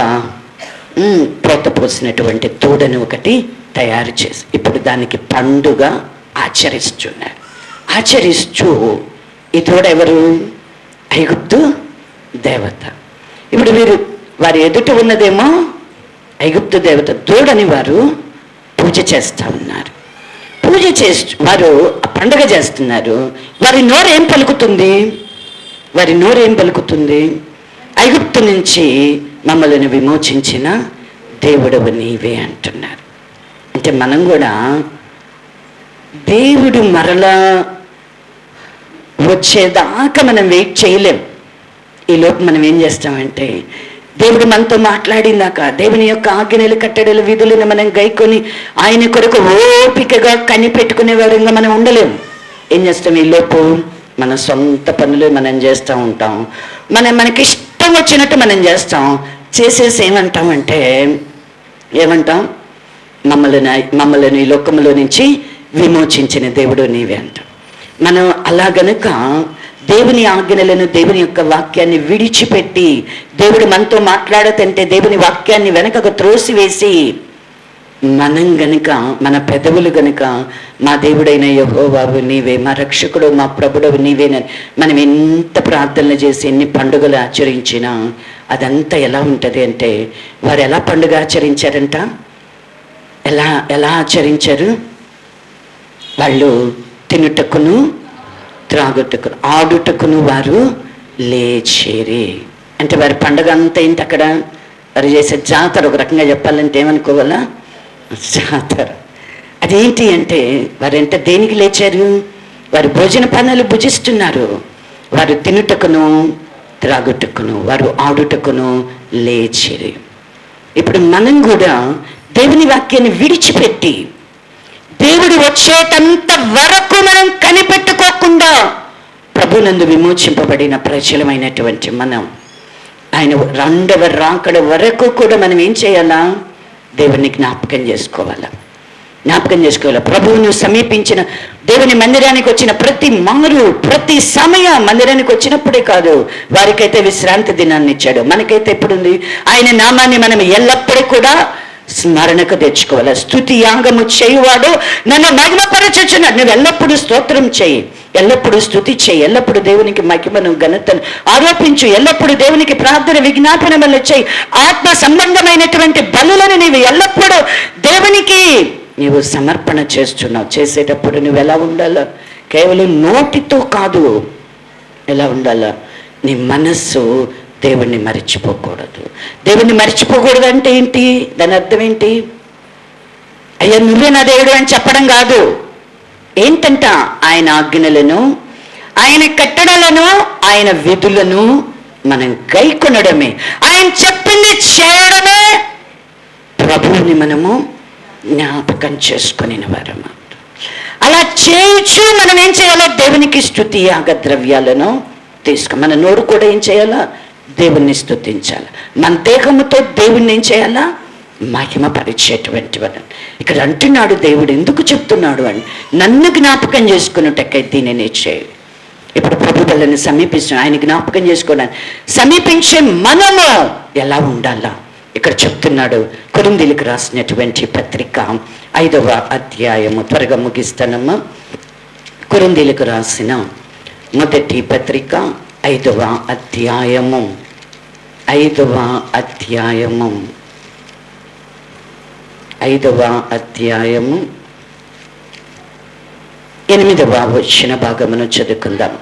పోత పోసినటువంటి తోడను ఒకటి తయారు చేసి ఇప్పుడు దానికి పండుగ ఆచరిస్తూ ఈ తోడ ఎవరు? ఐగుప్తు దేవత. ఇప్పుడు వారి ఎదుట ఉన్నదేమో ఐగుప్తు దేవత. దూడని వారు పూజ చేస్తూ ఉన్నారు. వారు పండుగ చేస్తున్నారు. వారి నోరేం పలుకుతుంది? ఐగుప్తు నుంచి మమ్మల్ని విమోచించిన దేవుడవు నీవే అంటున్నారు. అంటే మనం కూడా దేవుడు మరలా వచ్చేదాకా మనం వెయిట్ చేయలేం. ఈలోపు మనం ఏం చేస్తామంటే, దేవుడు మనతో మాట్లాడినాక దేవుని యొక్క ఆజ్ఞలు, కట్టడలు, విధులను మనం గైకొని ఆయన కొరకు ఓపికగా కనిపెట్టుకునే వారంగా మనం ఉండలేము. ఏం చేస్తాం? ఈలోపు మన సొంత పనులు మనం చేస్తూ ఉంటాం. మనకి ఇష్టం వచ్చినట్టు మనం చేస్తాం. చేసేసి ఏమంటాం? మమ్మల్ని ఈ లోకంలో నుంచి విమోచించిన దేవుడు నీవే అంటాం. మనం అలా గనుక దేవుని ఆజ్ఞలను, దేవుని యొక్క వాక్యాన్ని విడిచిపెట్టి దేవుడు మనతో మాట్లాడతంటే దేవుని వాక్యాన్ని వెనకకు త్రోసివేసి మనం గనుక, మన పెదవులు గనుక మా దేవుడైన యెహోవావు నీవే, మా రక్షకుడు, మా ప్రభుడవు నీవేనని మనం ఎంత ప్రార్థనలు చేసి ఎన్ని పండుగలు ఆచరించినా అదంతా ఎలా ఉంటుంది అంటే, వారు ఎలా పండుగ ఆచరించారంట? ఎలా ఆచరించారు? వాళ్ళు తినుటకును, త్రాగుటకును, ఆడుటకును వారు లేచేరి. అంటే వారి పండుగ అంతా ఏంటి? అక్కడ వారు చేసే జాతర. ఒక రకంగా చెప్పాలంటే ఏమనుకోవాలా? జాతర. అదేంటి అంటే వారంటే దేనికి లేచారు? వారు భోజన పానాలు భుజిస్తున్నారు. వారు తినుటకును, త్రాగుటకును, వారు ఆడుటకును లేచిరి. ఇప్పుడు మనం కూడా దేవుని వాక్యాన్ని విడిచిపెట్టి దేవుడు వచ్చేటంత వరకు మనం కనిపెట్టుకోకుండా ప్రభునందు విమోచింపబడిన ప్రజలమైనటువంటి మనం ఆయన రెండవ రాకడ వరకు కూడా మనం ఏం చేయాలా? దేవుని జ్ఞాపకం చేసుకోవాలా. జ్ఞాపకం చేసుకోవాలి. ప్రభువును సమీపించిన, దేవుని మందిరానికి వచ్చిన ప్రతి మారు, ప్రతి సమయం మందిరానికి వచ్చినప్పుడే కాదు, వారికైతే విశ్రాంతి దినాన్ని ఇచ్చాడు. మనకైతే ఎప్పుడుంది? ఆయన నామాన్ని మనం ఎల్లప్పుడూ కూడా స్మరణకు తెచ్చుకోవాలి. స్తుతి యాగము చేయువాడు నన్ను మహిమపరచుచున్నాడు. నువ్వు ఎల్లప్పుడూ స్తోత్రం చేయి, ఎల్లప్పుడూ స్తుతి చేయి, ఎల్లప్పుడూ దేవునికి మహిమను ఘనతను ఆరోపించు, ఎల్లప్పుడూ దేవునికి ప్రార్థన విజ్ఞాపన వల్ల చేయి. ఆత్మ సంబంధమైనటువంటి బలులను నీవు ఎల్లప్పుడూ దేవునికి నీవు సమర్పణ చేస్తున్నావు. చేసేటప్పుడు నువ్వు ఎలా ఉండాలా? కేవలం నోటితో కాదు, ఎలా ఉండాలా? నీ మనస్సు దేవుణ్ణి మర్చిపోకూడదు. దేవుణ్ణి మర్చిపోకూడదు అంటే ఏంటి? దాని అర్థం ఏంటి? అయ్యా నువ్వే నా దేవుడు అని చెప్పడం కాదు. ఏంటంట? ఆయన ఆజ్ఞలను, ఆయన కట్టడలను, ఆయన విధులను మనం గైకొనడమే, ఆయన చెప్పింది చేయడమే ప్రభువుని మనము జ్ఞాపకం చేసుకుని వారము. అలా చేయించు మనం ఏం చేయాలో? దేవునికి స్తుతి యాగ ద్రవ్యాలను మన నోరు కూడా ఏం చేయాలా? దేవుణ్ణి స్తుతించాలి. మన దేహముతో దేవుణ్ణి ఏం చేయాలా? మహిమపరిచేటువంటి వాడు. ఇక్కడ అంటున్నాడు దేవుడు, ఎందుకు చెప్తున్నాడు అని, నన్ను జ్ఞాపకం చేసుకున్నట్టకై దీనిని చేయి. ఇప్పుడు ప్రభువులను సమీపిస్తున్నాడు, ఆయన జ్ఞాపకం చేసుకోవడానికి సమీపించే మనము ఎలా ఉండాలా ఇక్కడ చెప్తున్నాడు. కొరింథీయులకు రాసినటువంటి పత్రిక 5వ అధ్యాయము, త్వరగా ముగిస్తానమ్మా. కొరింథీయులకు రాసిన మొదటి పత్రిక 5వ అధ్యాయము 8వ వచన భాగమును చదువుకుందాం.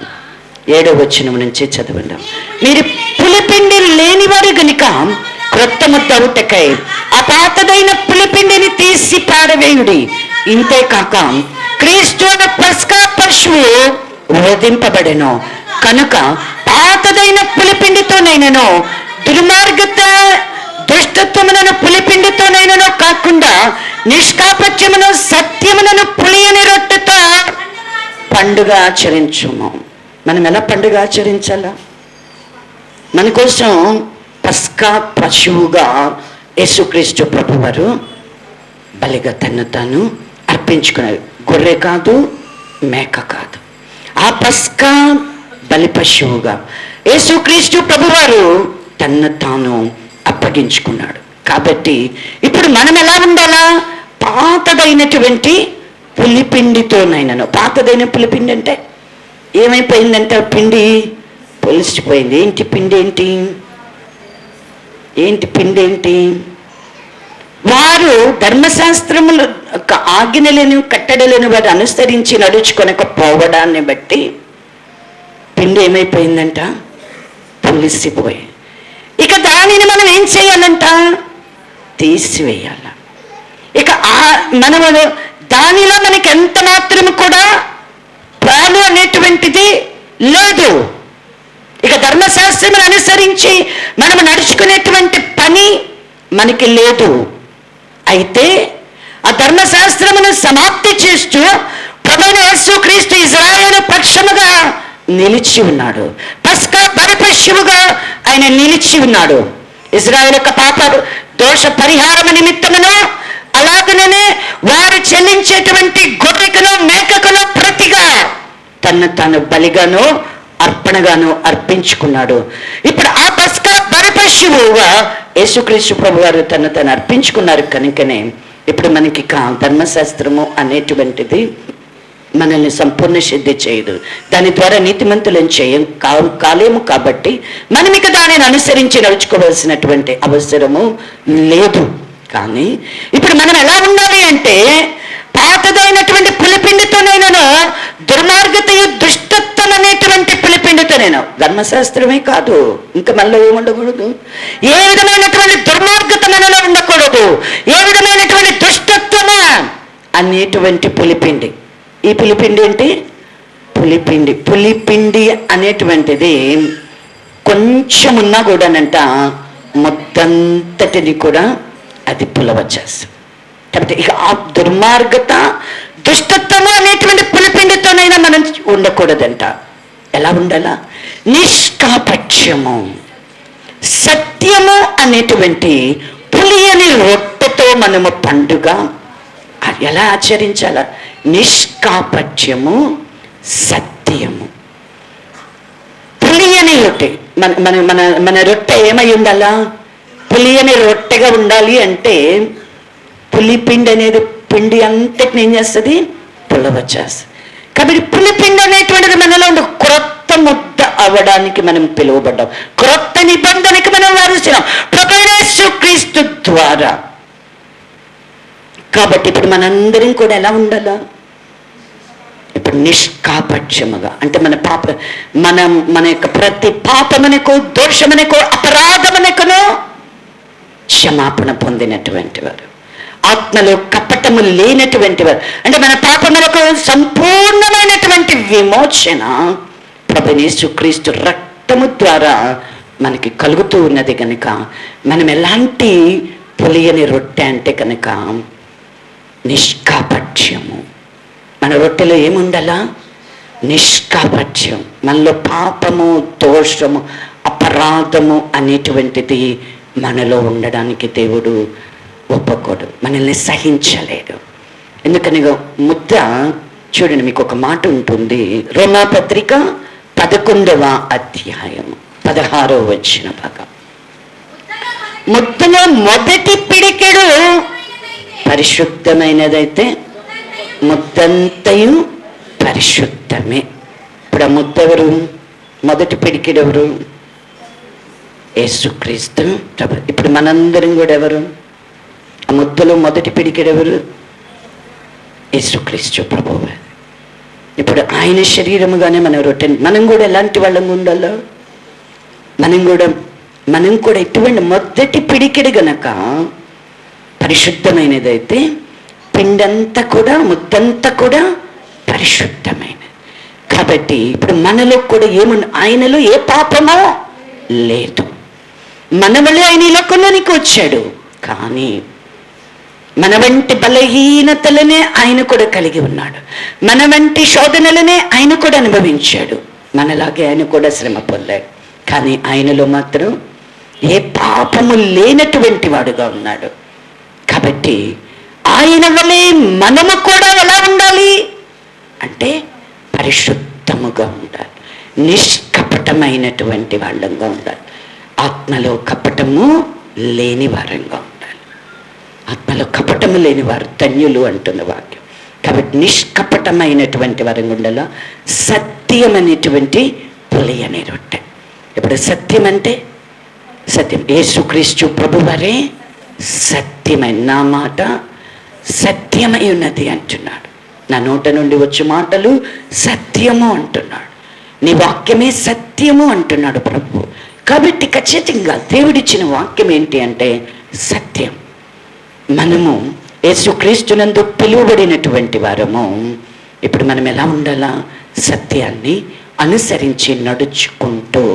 7వ వచనం నుంచి చదువుకుందాం. మీరు పులిపిండి లేనివారు గనుక క్రొత్త ముద్దవుటకై ఆ పాతదైన పులిపిండిని తీసి పారవేయుడి. ఇంతే కాక క్రీస్తు పస్కా పశువు వధింపబడెను కనుక పాతదైన పులిపిండితోనైనను దుర్మార్గత దుష్టత్వములను పులిపిండితోనైనను కాకుండా నిష్కాపట్యమును సత్యములను పులియని రొట్టెతో పండుగ ఆచరించుము. మనం ఎలా పండుగ ఆచరించాలా? మన కోసం పస్కా పశువుగా యేసుక్రీస్తు ప్రభువారు బలిగా తను తాను అర్పించుకున్నారు. గొర్రె కాదు, మేక కాదు, ఆ పస్కా బలి పశువుగా యేసుక్రీస్తు ప్రభువారు తన్ను తాను అప్పగించుకున్నాడు. కాబట్టి ఇప్పుడు మనం ఎలా ఉండాలా? పాతదైనటువంటి పులిపిండితోనైనాను. పాతదైన పులిపిండి అంటే ఏమైపోయిందంటే పిండి పొలిసిపోయింది. ఏంటి పిండి? ఏంటి పిండి? వారు ధర్మశాస్త్రముల ఆజ్ఞలను కట్టడలను వారు అనుసరించి నడుచుకొనకపోవడాన్ని బట్టి పిండి ఏమైపోయిందంట? పులిసిపోయి. ఇక దానిని మనం ఏం చేయాలంట? తీసివేయాల. ఇక మనము దానిలో మనకి ఎంత మాత్రం కూడా పాలు అనేటువంటిది లేదు. ఇక ధర్మశాస్త్రమును అనుసరించి మనము నడుచుకునేటువంటి పని మనకి లేదు. అయితే ఆ ధర్మశాస్త్రమును సమాప్తి చేస్తూ ప్రభువైన యేసుక్రీస్తు ఇశ్రాయేలు పక్షముగా నిలిచి ఉన్నాడు. పస్కా బలి పశువుగా ఆయన నిలిచి ఉన్నాడు. ఇశ్రాయేలు యొక్క పాప దోష పరిహారము నిమిత్తమును, అలాగనే వారు చెల్లించేటువంటి గొర్రెకును మేకకును ప్రతిగా తను బలిగాను అర్పణగాను అర్పించుకున్నాడు. ఇప్పుడు ఆ పస్కా బలి పశువుగా యేసుక్రీస్తు ప్రభు వారు తను అర్పించుకున్నారు. కనుకనే ఇప్పుడు మనకి ధర్మశాస్త్రము అనేటువంటిది మనల్ని సంపూర్ణ సిద్ధి చేయదు. దాని ద్వారా నీతిమంతులను కాలేము. కాబట్టి మనం ఇక దానిని అనుసరించి నడుచుకోవాల్సినటువంటి అవసరము లేదు. కానీ ఇప్పుడు మనం ఎలా ఉండాలి అంటే పాతదైనటువంటి పులిపిండితోనైనాను దుర్మార్గతయు దుష్టత్వం అనేటువంటి పులిపిండితోనైనా, ధర్మశాస్త్రమే కాదు, ఇంకా మనలో ఏముండకూడదు, ఏ విధమైనటువంటి దుర్మార్గత మనలో ఉండకూడదు, ఏ విధమైనటువంటి దుష్టత్వము అనేటువంటి పులిపిండి. ఈ పులిపిండి ఏంటి? పులిపిండి అనేటువంటిది కొంచెం ఉన్నా కూడానంట మొత్తంతటిని కూడా అది పులవచ్చేస్తుంది. కాబట్టి ఇక ఆ దుర్మార్గత దుష్టత్వము అనేటువంటి పులిపిండితోనైనా మనం ఉండకూడదంట. ఎలా ఉండాలా? నిష్కాపట్యము సత్యము అనేటువంటి పులియని రొట్టెతో మనము పండుగ ఎలా ఆచరించాలా? నిష్కాపట్యము, సత్యము. పులియని రొట్టె, మన మన మన మన రొట్టె ఏమై ఉండాలా? పులియని రొట్టెగా ఉండాలి. అంటే పులిపిండి అనేది పిండి అంతటిని ఏం చేస్తుంది? పులవ చేస్తుంది. కాబట్టి పులిపిండి అనేటువంటిది మనలో ఉండే క్రొత్త ముద్ద అవ్వడానికి మనం పిలువబడ్డాం. క్రొత్త నిబంధనకి మనం వారిస్తున్నాం ప్రభువైన యేసుక్రీస్తు ద్వారా. కాబట్టి ఇప్పుడు మనందరం కూడా ఎలా ఉండాలా? ఇప్పుడు నిష్కాపట్యముగా, అంటే మన యొక్క ప్రతి పాపమునకు, దోషమునకు, అపరాధమునకును క్షమాపణ పొందినటువంటి వారు, ఆత్మలో కపటము లేనటువంటి వారు, అంటే మన పాపములకు సంపూర్ణమైనటువంటి విమోచన ప్రభువైన యేసుక్రీస్తు రక్తము ద్వారా మనకి కలుగుతూ ఉన్నది కనుక మనం ఎలాంటి పులియని రొట్టె అంటే కనుక నిష్కాపట్యము. మన రొట్టెలో ఏముండాలా? నిష్కాపట్యం. మనలో పాపము, దోషము, అపరాధము అనేటువంటిది మనలో ఉండడానికి దేవుడు ఒప్పుకోడు, మనల్ని సహించలేడు. ఎందుకని ముద్ద చూడండి, మీకు ఒక మాట ఉంటుంది, రోమాపత్రిక 11వ అధ్యాయం 16వ వచన భాగం. ముద్దలో మొదటి పిడికెడు పరిశుద్ధమైనదైతే ముద్దంతయు పరిశుద్ధమే. ఇప్పుడు ఆ ముద్ద ఎవరు? మొదటి పిడికెడు ఎవరు? యేసుక్రీస్తు ప్రభు. ఇప్పుడు మనందరం కూడా ఎవరు? ఆ ముద్దలో మొదటి పిడికెడు ఎవరు? యేసుక్రీస్తు ప్రభువు. ఇప్పుడు ఆయన శరీరముగానే మన రొట్టె. మనం కూడా ఎలాంటి వాళ్ళంగా ఉండాలో, మనం కూడా ఎటువంటి మొదటి పిడికెడు గనక పరిశుద్ధమైనదైతే పిండంతా కూడా, ముద్దంతా కూడా పరిశుద్ధమైనది. కాబట్టి ఇప్పుడు మనలో కూడా ఆయనలో ఏ పాపమో లేదు. మన వల్లే ఆయన ఈ లోకంలోనికి వచ్చాడు, కానీ మన వంటి బలహీనతలనే ఆయన కూడా కలిగి ఉన్నాడు. మన వంటి శోధనలనే ఆయన కూడా అనుభవించాడు. మనలాగే ఆయన కూడా శ్రమ పొందాడు, కానీ ఆయనలో మాత్రం ఏ పాపము లేనటువంటి వాడుగా ఉన్నాడు. కాబట్టి ఆయన వలె మనము కూడా ఎలా ఉండాలి అంటే పరిశుద్ధముగా ఉండాలి, నిష్కపటమైనటువంటి వాళ్ళంగా ఉండాలి, ఆత్మలో కపటము లేని వారంగా ఉండాలి. ఆత్మలో కపటము లేని వారు ధన్యులు అంటున్న వాక్యం. కాబట్టి నిష్కపటమైనటువంటి వారంగా ఉండాల. సత్యం అనేటువంటి పులియని రొట్టె. ఇప్పుడు సత్యం అంటే సత్యం. యేసుక్రీస్తు ప్రభువారే సత్యమైన, నా మాట సత్యమై ఉన్నది అంటున్నాడు. నా నోట నుండి వచ్చే మాటలు సత్యము అంటున్నాడు. నీ వాక్యమే సత్యము అంటున్నాడు ప్రభు. కాబట్టి ఖచ్చితంగా దేవుడిచ్చిన వాక్యం ఏంటి అంటే సత్యం. మనము యేసుక్రీస్తునందు పిలువబడినటువంటి వారము. ఇప్పుడు మనం ఎలా ఉండాలా? సత్యాన్ని అనుసరించి నడుచుకుంటూ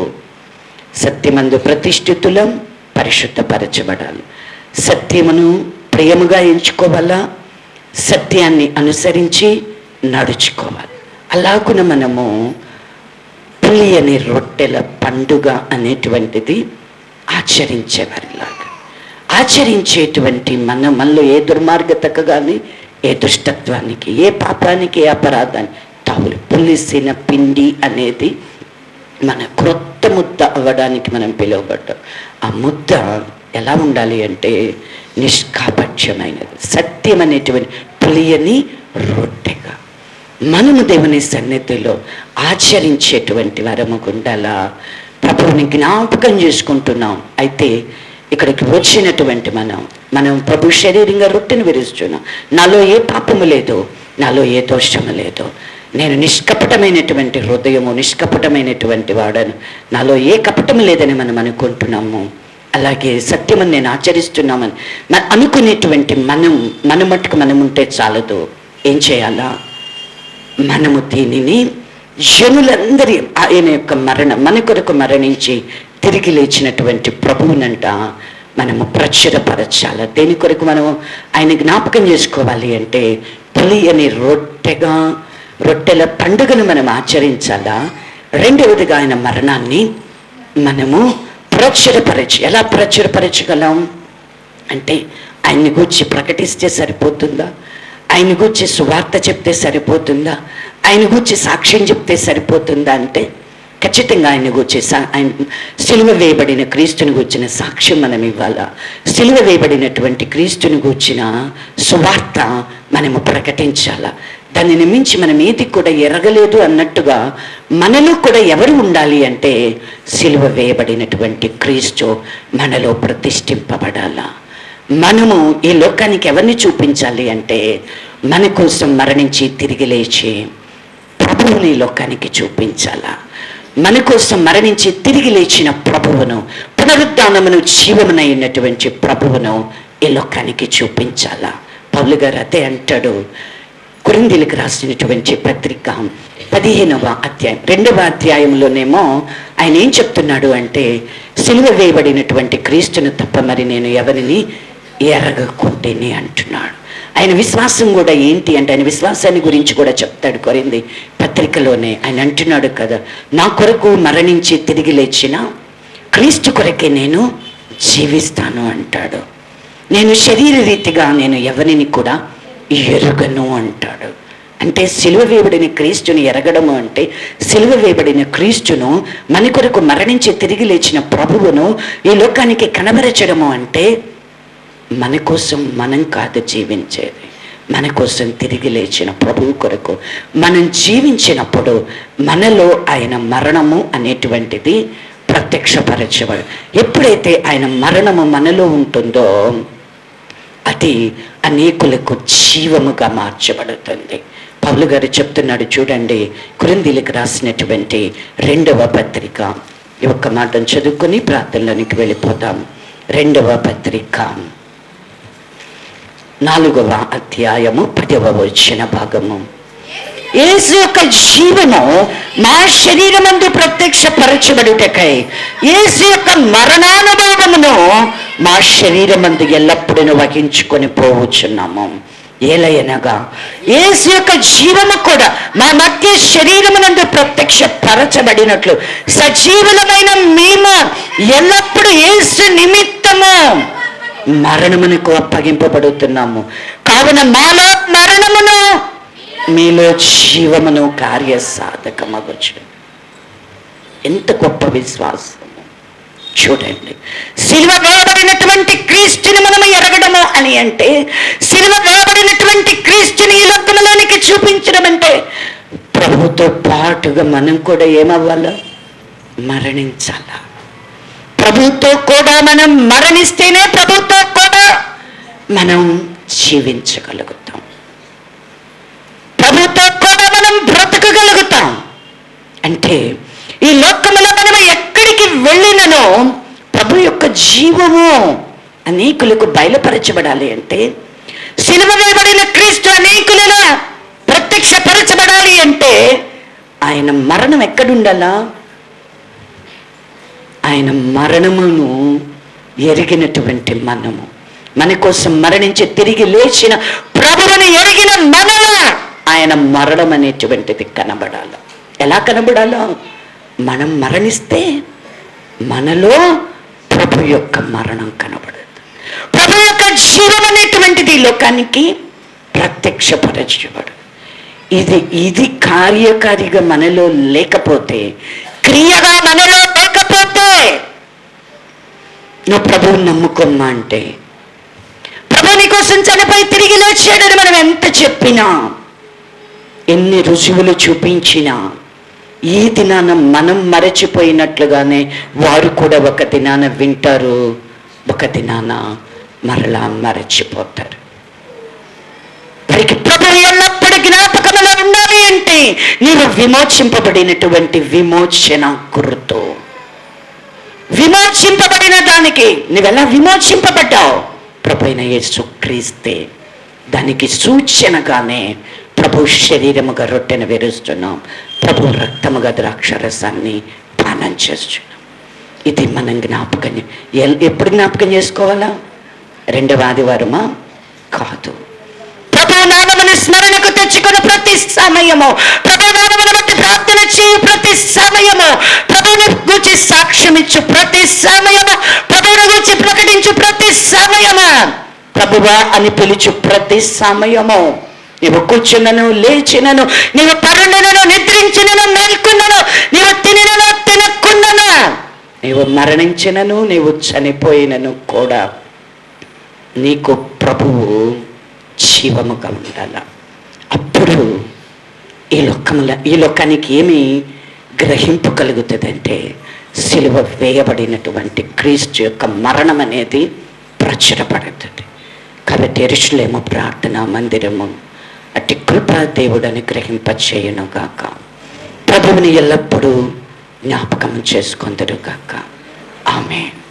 సత్యమందు ప్రతిష్ఠితులం, పరిశుద్ధపరచబడాలి. సత్యమును ప్రియముగా ఎంచుకోవాలా, సత్యాన్ని అనుసరించి నడుచుకోవాలి. అలాగున మనము పులియని రొట్టెల పండుగ అనేటువంటిది ఆచరించేవారిలాగా, ఆచరించేటువంటి మనలో ఏ దుర్మార్గతకు కానీ, ఏ దుష్టత్వానికి, ఏ పాపానికి, ఏ అపరాధానికి తావులు. పులిసిన పిండి అనేది మన క్రొత్త ముద్ద అవ్వడానికి మనం పిలువబడ్డాం. ఆ ముద్ద ఎలా ఉండాలి అంటే నిష్కాపట్యమైనది, సత్యం అనేటువంటి పులియని రొట్టెగా మనము దేవుని సన్నిధిలో ఆచరించేటువంటి వరము ఉండాలా. ప్రభువుని జ్ఞాపకం చేసుకుంటున్నాం. అయితే ఇక్కడికి వచ్చినటువంటి మనం ప్రభు శరీరంగా రొట్టెను విరుస్తున్నాం. నాలో ఏ పాపము లేదు, నాలో ఏ దోషము లేదు, నేను నిష్కపటమైనటువంటి హృదయము, నిష్కపటమైనటువంటి వాడను, నాలో ఏ కపటము లేదని మనం అనుకుంటున్నాము. అలాగే సత్యమని నేను ఆచరిస్తున్నామని అనుకునేటువంటి మన మట్టుకు మనం ఉంటే చాలదు. ఏం చేయాలా? మనము దీనిని జనులందరి ఆయన యొక్క మన కొరకు మరణించి తిరిగి లేచినటువంటి ప్రభువునంట మనము ప్రచురపరచాల. దేని కొరకు మనము ఆయన జ్ఞాపకం చేసుకోవాలి అంటే పులియని రొట్టెల పండుగను మనం ఆచరించాలా. రెండవదిగా ఆయన మరణాన్ని మనము ఎలా ప్రచురపరచగలం అంటే ఆయన్ని గూర్చి ప్రకటిస్తే సరిపోతుందా? ఆయన గురించి సువార్త చెప్తే సరిపోతుందా? ఆయన గురించి సాక్ష్యం చెప్తే సరిపోతుందా అంటే ఖచ్చితంగా ఆయన గురించి ఆయన సిలువ వేయబడిన క్రీస్తుని గూర్చిన సాక్ష్యం మనం ఇవ్వాలా. సిలువ వేయబడినటువంటి క్రీస్తుని గూర్చిన సువార్త మనము ప్రకటించాలా. దానిని మించి మనం ఏది కూడా ఎరగలేదు అన్నట్టుగా మనలో కూడా ఎవరు ఉండాలి అంటే సిలువ వేయబడినటువంటి క్రీస్తు మనలో ప్రతిష్ఠింపబడాలా. మనము ఈ లోకానికి ఎవరిని చూపించాలి అంటే మన కోసం మరణించి తిరిగి లేచి ప్రభువుని ఈ లోకానికి చూపించాలా. మన కోసం మరణించి తిరిగి లేచిన ప్రభువును, పునరుద్ధానమును జీవమునైనటువంటి ప్రభువును ఈ లోకానికి చూపించాలా. పౌలు గారు అదే అంటాడు. కొరింథీయులకు రాసినటువంటి పత్రిక 15వ అధ్యాయం 2వ అధ్యాయంలోనేమో ఆయన ఏం చెప్తున్నాడు అంటే సిలువ వేయబడినటువంటి క్రీస్తును తప్ప మరి నేను ఎవరిని ఎరగకుంటేనే అంటున్నాడు. ఆయన విశ్వాసం కూడా ఏంటి అంటే ఆయన విశ్వాసాన్ని గురించి కూడా చెప్తాడు కొరింథీ పత్రికలోనే. ఆయన అంటున్నాడు కదా, నా కొరకు మరణించి తిరిగి లేచిన క్రీస్తు కొరకే నేను జీవిస్తాను అంటాడు. నేను శరీర రీతిగా నేను ఎవరిని కూడా ఎరుగను అంటాడు. అంటే సిలువ వేయబడిన క్రీస్తుని ఎరగడము అంటే సిలువ వేయబడిన క్రీస్తును మన కొరకు మరణించి తిరిగి లేచిన ప్రభువును ఈ లోకానికి కనబరచడము అంటే మన కోసం మనం కాదు జీవించేది, మన కోసం తిరిగి లేచిన ప్రభువు కొరకు మనం జీవించినప్పుడు మనలో ఆయన మరణము అనేటువంటిది ప్రత్యక్షపరచబడు. ఎప్పుడైతే ఆయన మరణము మనలో ఉంటుందో అది అనేకులకు జీవముగా మార్చబడుతుంది. పౌలు గారు చెప్తున్నాడు చూడండి, కొరింథీయులకు రాసినటువంటి 2వ పత్రిక. ఈ ఒక్క మాటను చదువుకొని ప్రార్థనలోనికి వెళ్ళిపోతాం. 2వ పత్రిక 4వ అధ్యాయము 10వ వచన భాగము. యేసు యొక్క జీవము మా శరీరమందు ప్రత్యక్షపరచబడుటకై యేసు యొక్క మరణానుభవమును మా శరీరమందు ఎల్లప్పుడూ వహించుకొని పోవచ్చున్నాము. ఏలయనగా యేసు యొక్క జీవము కూడా మా మధ్య శరీరమునందు ప్రత్యక్షపరచబడినట్లు సజీవులమైన మేము ఎల్లప్పుడూ యేసు నిమిత్తము మరణమునకు అప్పగింపబడుతున్నాము. కావున మాలో మరణమును మీలో జీవమును కార్యసాధకమగొచ్చు. ఎంత గొప్ప విశ్వాసము చూడండి. సిలువ వేయబడినటువంటి క్రీస్తుని మనము ఎరగడము అని అంటే, సిలువ వేయబడినటువంటి క్రీస్తుని ఈ లోకములోనికి చూపించడం అంటే ప్రభుతో పాటుగా మనం కూడా ఏమవ్వాలా? మరణించాలా. ప్రభుతో కూడా మనం మరణిస్తేనే ప్రభుతో కూడా మనం జీవించగలుగుతాం. ప్రభుతో కూడా మనం బ్రతకగలుగుతాం. అంటే ఈ లోకములో మనం ఎక్కడికి వెళ్ళినను ప్రభు యొక్క జీవము అనేకులకు బయలుపరచబడాలి అంటే, సిలువ వేయబడిన క్రీస్తు అనేకులలో ప్రత్యక్షపరచబడాలి అంటే ఆయన మరణం ఎక్కడుండాలా? ఆయన మరణమును ఎరిగినటువంటి మనము, మన కోసం మరణించి తిరిగి లేచిన ప్రభువుని ఎరిగిన మనలో ఆయన మరణం అనేటువంటిది కనబడాలి. ఎలా కనబడాలో? మనం మరణిస్తే మనలో ప్రభు యొక్క మరణం కనబడదు. ప్రభు యొక్క జీవం అనేటువంటిది లోకానికి ప్రత్యక్షపరచబడు. ఇది కార్యకారిగా మనలో లేకపోతే, క్రియగా మనలో లేకపోతే, నువ్వు ప్రభువుని నమ్ముకోమ్మా అంటే, ప్రభుని కోసం చనిపోయి తిరిగి లేచాడని మనం ఎంత చెప్పినా, ఎన్ని రుజువులు చూపించినా, ఈ దినాన మనం మరచిపోయినట్లుగానే వారు కూడా ఒక దినాన వింటారు, ఒక దినాన మరలా మరచిపోతారు. వారికి ప్రభు ఎల్లప్పుడూ జ్ఞాపకంలో ఉండాలి అంటే నీవు విమోచింపబడినటువంటి విమోచన గుర్తు. విమోచింపబడిన దానికి నువ్వెలా విమోచింపబడ్డావు? ప్రభు అయిన యేసుక్రీస్తే. దానికి సూచనగానే ప్రభు శరీరముగా రొట్టెను విరుస్తున్నాం, ప్రభు రక్తముగా ద్రాక్షరసాన్ని పానం చేస్తున్నాం. ఇది మనం జ్ఞాపకం ఎప్పుడు జ్ఞాపకం చేసుకోవాలా? 2వ ఆదివారమా? కాదు. ప్రభు నామమును స్మరణకు తెచ్చుకున్న ప్రతి సమయము, ప్రభు నామమును బట్టి ప్రార్థన చేయు ప్రతి సమయము, ప్రభువుని గూర్చి సాక్ష్యం ఇచ్చు ప్రతి సమయము, ప్రభువుని గూర్చి ప్రకటించు ప్రతి సమయము, ప్రభువా అని పిలుచు ప్రతి సమయము నీవు కూర్చున్నను, లేచినను, నీవు పరుండినను, నిద్రించినను, మేల్కొన్నను, నీవు తినినను, తినకున్నను, నీవు మరణించినను, నీవు చనిపోయినను కూడా నీకు ప్రభువు జీవముగా ఉండాల. అప్పుడు ఈ లోకానికి ఏమి గ్రహింపు కలుగుతుందంటే, సిలువ వేయబడినటువంటి క్రీస్తు యొక్క మరణం అనేది ప్రచురపడుతుంది. కాబట్టి యెరూషలేము ప్రార్థనా మందిరము అట్టి కృపా దేవుడు అనుగ్రహింపచేయునుగాక. ప్రభువుని ఎల్లప్పుడూ జ్ఞాపకం చేసుకొందురుగాక. ఆమేన్.